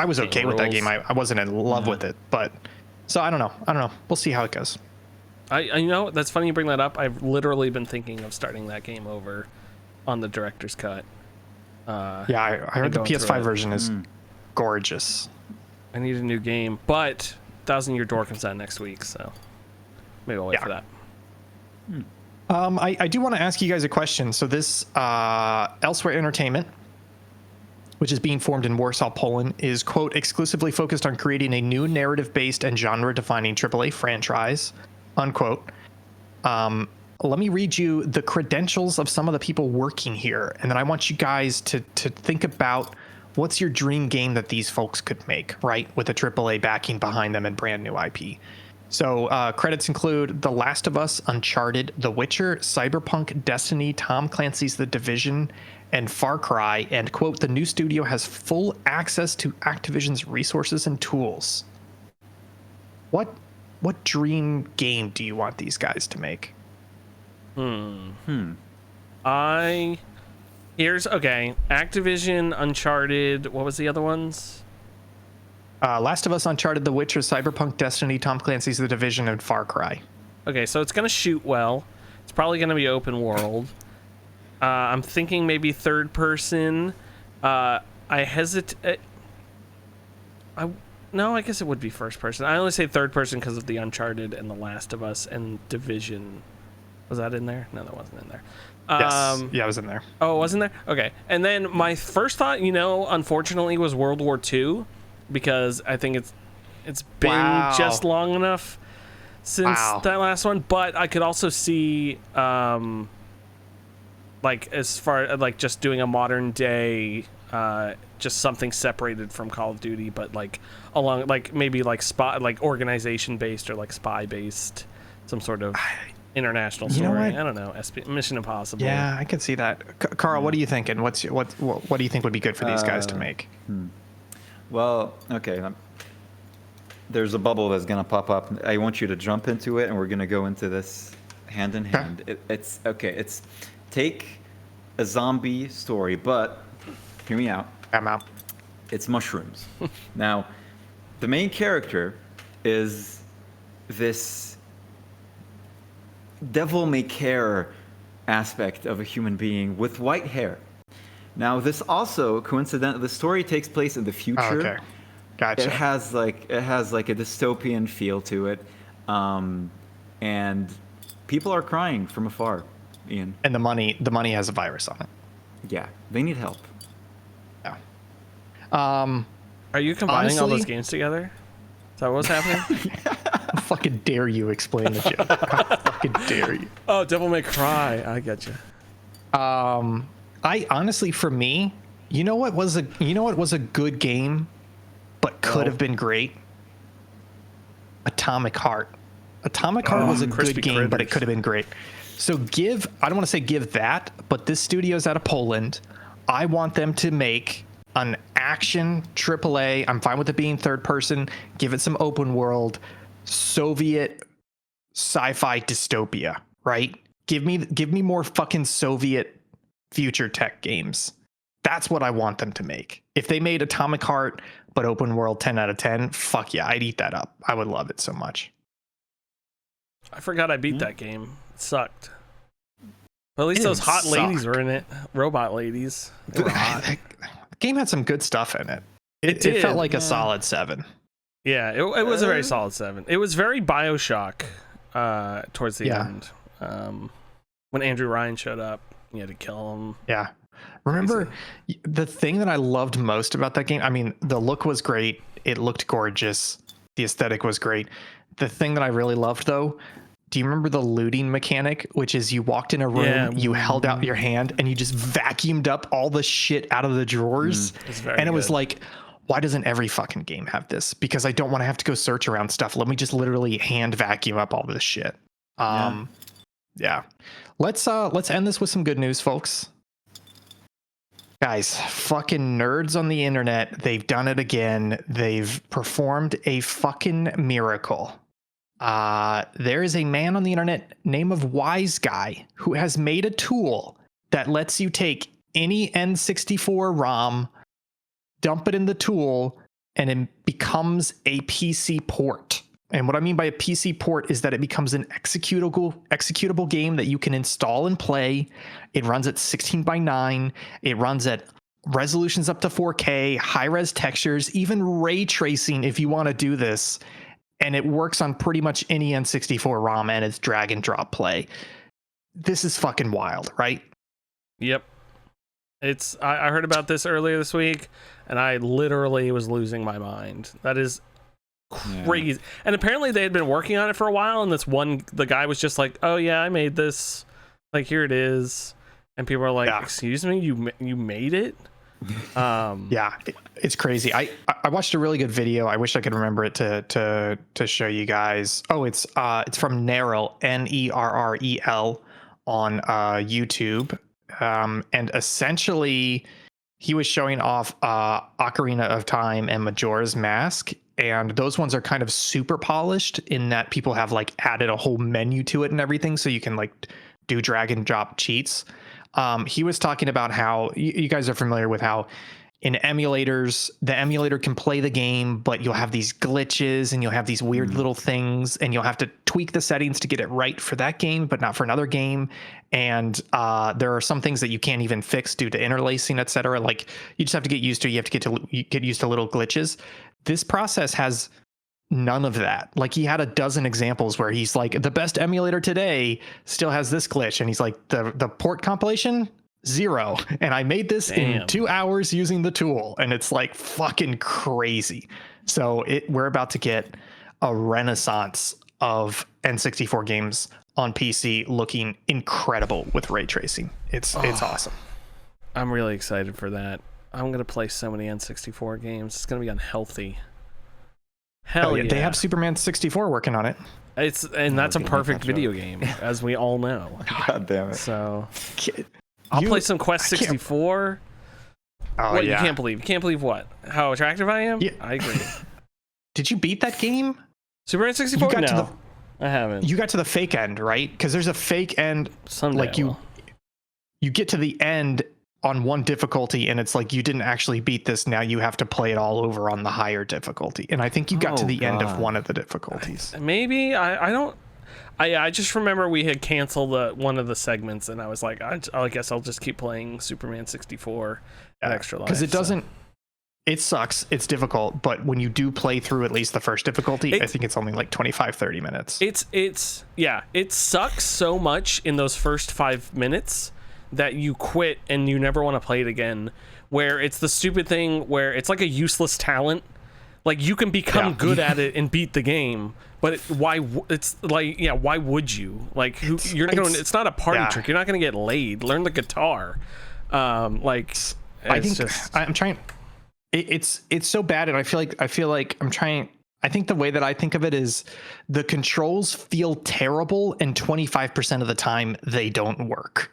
was okay with that game. I wasn't in love with it, but so I don't know. We'll see how it goes. I that's funny you bring that up. I've literally been thinking of starting that game over on the director's cut. I heard the PS5 version is gorgeous. I need a new game, but Thousand Year Door comes out next week, so maybe I'll wait for that. I do want to ask you guys a question. So this Elsewhere Entertainment, which is being formed in Warsaw, Poland, is, quote, exclusively focused on creating a new narrative-based and genre-defining AAA franchise, unquote. Let me read you the credentials of some of the people working here, and then I want you guys to think about what's your dream game that these folks could make, right, with a AAA backing behind them and brand new IP. So credits include The Last of Us, Uncharted, The Witcher, Cyberpunk, Destiny, Tom Clancy's The Division, and Far Cry. And, quote, the new studio has full access to Activision's resources and tools. What dream game do you want these guys to make? Activision, Uncharted, what was the other ones? Last of Us, Uncharted, The Witcher, Cyberpunk, Destiny, Tom Clancy's The Division, and Far Cry. Okay, so it's going to shoot well. It's probably going to be open world. I'm thinking maybe third person. I hesitate. No, I guess it would be first person. I only say third person because of the Uncharted and The Last of Us and Division Was that in there? No, that wasn't in there. Yes. Yeah, it was in there. Oh, it wasn't there? Okay. And then my first thought, unfortunately, was World War II, because I think it's been just long enough since that last one. But I could also see, as far like just doing a modern day, just something separated from Call of Duty, but along maybe spy, organization based or spy based, some sort of international story. I don't know. Mission Impossible. Yeah, I could see that. Karl, what are you thinking? What do you think would be good for these guys to make? Well, okay. There's a bubble that's gonna pop up. I want you to jump into it, and we're gonna go into this hand in hand. It's okay. It's take a zombie story, but hear me out. I'm out. It's mushrooms. Now, the main character is this devil-may-care aspect of a human being with white hair. Now, this also coincidentally, the story takes place in the future. Oh, okay, gotcha. It has a dystopian feel to it, and people are crying from afar. Ian. And the money has a virus on it. Yeah, they need help. Yeah. Are you combining all those games together? Is that what's happening? I fucking dare you explain the joke. I fucking dare you. Oh, Devil May Cry. I get you. I honestly, for me, you know what was a good game, but could have been great? Atomic Heart. Atomic Heart was a good game, critters. but it could have been great. So I don't want to say give that, but this studio's out of Poland. I want them to make an action AAA. I'm fine with it being third person. Give it some open world, Soviet sci-fi dystopia, right? Give me more fucking Soviet future tech games. That's what I want them to make. If they made Atomic Heart but open world 10 out of 10, fuck yeah, I'd eat that up. I would love it so much. I forgot I beat that game. It sucked. But at least those hot suck. ladies were in it. Robot ladies. They were hot. The game had some good stuff in it. It felt like a solid 7. Yeah, it was a very solid 7. It was very BioShock towards the end. When Andrew Ryan showed up, you had to kill him. Yeah. Remember, the thing that I loved most about that game, I mean, the look was great. It looked gorgeous. The aesthetic was great. The thing that I really loved, though, do you remember the looting mechanic, which is you walked in a room, you held out your hand, and you just vacuumed up all the shit out of the drawers? And it was like, why doesn't every fucking game have this? Because I don't want to have to go search around stuff. Let me just literally hand vacuum up all this shit. Yeah. Let's end this with some good news, folks. Guys, fucking nerds on the internet, they've done it again. They've performed a fucking miracle. There is a man on the internet named of Wise Guy who has made a tool that lets you take any N64 ROM, dump it in the tool, and it becomes a PC port. And what I mean by a PC port is that it becomes an executable game that you can install and play. It runs at 16:9. It runs at resolutions up to 4K, high-res textures, even ray tracing if you want to do this. And it works on pretty much any N64 ROM, and it's drag and drop play. This is fucking wild, right? Yep. I heard about this earlier this week, and I literally was losing my mind. That is crazy. Yeah. And apparently they had been working on it for a while, and the guy was just like, oh yeah, I made this. Like, here it is. And people are like, excuse me, you made it? It's crazy. I watched a really good video. I wish I could remember it to show you guys. Oh, it's from Nerrel, Nerrel, on YouTube. And essentially he was showing off Ocarina of Time and Majora's Mask, and those ones are kind of super polished in that people have like added a whole menu to it and everything, so you can like do drag and drop cheats. He was talking about how you guys are familiar with how in emulators, the emulator can play the game, but you'll have these glitches and you'll have these weird little things, and you'll have to tweak the settings to get it right for that game, but not for another game. And there are some things that you can't even fix due to interlacing, etc. Like, you just have to get used to. You have to get used to little glitches. This process has none of that. Like, he had a dozen examples where he's like, the best emulator today still has this glitch, and he's like, the port compilation 0, and I made this in 2 hours using the tool, and it's like fucking crazy. So we're about to get a renaissance of N64 games on PC looking incredible with ray tracing. It's awesome. I'm really excited for that. I'm gonna play so many N64 games. It's gonna be unhealthy. Hell yeah. They have Superman 64 working on it. That's a perfect video game, as we all know. God damn it. So I'll play some Quest 64. Oh, what, yeah. You can't believe what? How attractive I am? Yeah. I agree. Did you beat that game? Superman 64? No, I haven't. You got to the fake end, right? Because there's a fake end. Someday like you get to the end on one difficulty, and it's like, you didn't actually beat this. Now you have to play it all over on the higher difficulty. And I think you got to the end of one of the difficulties. Maybe I don't. I just remember we had canceled one of the segments, and I was like, I guess I'll just keep playing Superman 64 at Extra Life. Because it doesn't. It sucks. It's difficult, but when you do play through at least the first difficulty, I think it's only like 25-30 minutes. It sucks so much in those first 5 minutes that you quit and you never want to play it again. Where it's the stupid thing where it's like a useless talent. Like, you can become good at it and beat the game, but why would you? Like, you're not going. It's not a party trick. You're not going to get laid. Learn the guitar. I'm trying. It's so bad, and I feel like I'm trying. I think the way that I think of it is the controls feel terrible, and 25% of the time they don't work.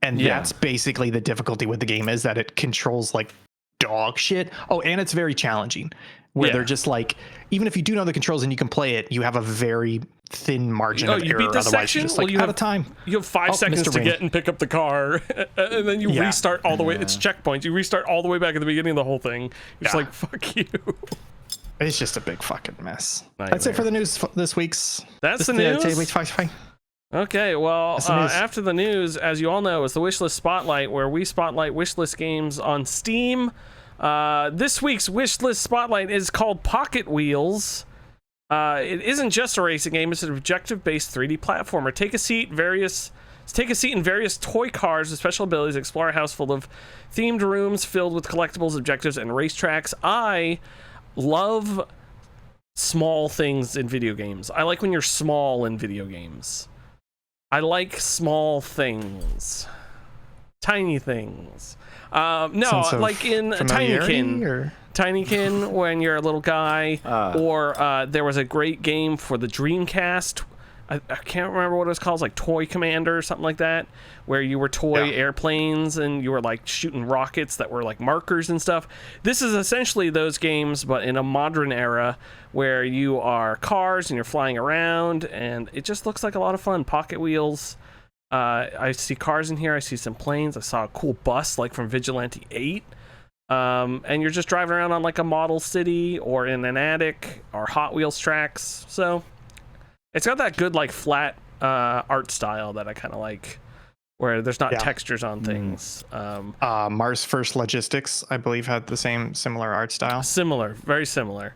And that's basically the difficulty with the game, is that it controls like dog shit. Oh, and it's very challenging, where they're just like, even if you do know the controls and you can play it, you have a very thin margin of error. Otherwise, section? you're just like, out of time. You have 5 seconds to get and pick up the car, and then you restart all the way. It's checkpoints. You restart all the way back at the beginning of the whole thing. You're just like, fuck you. It's just a big fucking mess. That's it for the news this week's. That's the news? Fine. Okay, well, after the news, as you all know, is the Wishlist Spotlight, where we spotlight wishlist games on Steam. This week's Wishlist Spotlight is called Pocket Wheels. It isn't just a racing game; it's an objective-based 3D platformer. Take a seat in various toy cars with special abilities. Explore a house full of themed rooms filled with collectibles, objectives, and racetracks. I love small things in video games. I like when you're small in video games. I like small things, tiny things. Like in Tinykin, when you're a little guy, or there was a great game for the Dreamcast. I can't remember what it was called. It was like Toy Commander or something like that, where you were toy airplanes and you were like shooting rockets that were like markers and stuff. This is essentially those games, but in a modern era, where you are cars and you're flying around, and it just looks like a lot of fun. Pocket Wheels. I see cars in here. I see some planes. I saw a cool bus like from Vigilante 8. And you're just driving around on like a model city or in an attic or Hot Wheels tracks. So it's got that good like flat art style that I kind of like, where there's not textures on things. Mars First Logistics, I believe, had the similar art style. Similar, very similar,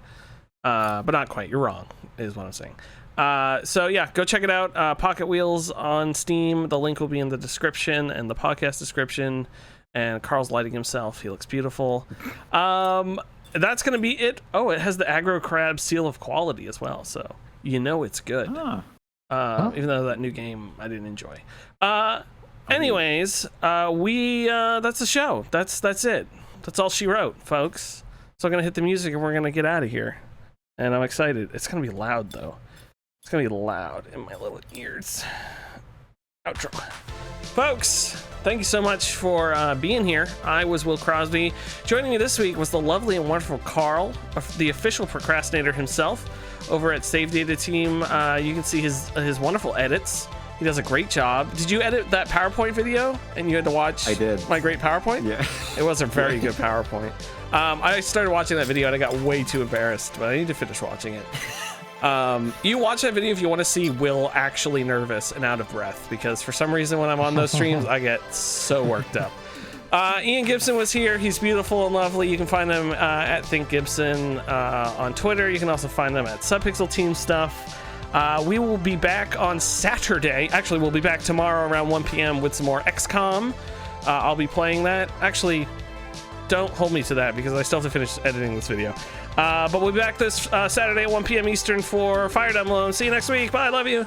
but not quite. You're wrong, is what I'm saying. So yeah, go check it out. Pocket Wheels on Steam. The link will be in the description and the podcast description. And Karl's lighting himself. He looks beautiful. That's gonna be it. Oh, it has the Aggro Crab seal of quality as well, so you know it's good. Even though that new game I didn't enjoy. Anyways, that's the show. That's it. That's all she wrote, folks. So I'm gonna hit the music and we're gonna get out of here. And I'm excited. It's gonna be loud though. It's gonna be loud in my little ears. Outro. Folks, thank you so much for being here. I was Will Crosby. Joining me this week was the lovely and wonderful Karl, the official procrastinator himself, over at Save Data Team. You can see his wonderful edits. He does a great job. Did you edit that PowerPoint video and you had to watch my great PowerPoint? Yeah. It was a very good PowerPoint. I started watching that video and I got way too embarrassed, but I need to finish watching it. You watch that video if you want to see Will actually nervous and out of breath, because for some reason when I'm on those streams I get so worked up. Ian Gibson was here. He's beautiful and lovely. You can find him at Think Gibson on Twitter. You can also find them at Subpixel Team Stuff. We will be back on Saturday. Actually, we'll be back tomorrow around 1 p.m. with some more XCOM. I'll be playing that. Actually, don't hold me to that because I still have to finish editing this video. But we'll be back this Saturday at 1 p.m. Eastern for Fire Emblem. See you next week. Bye. Love you.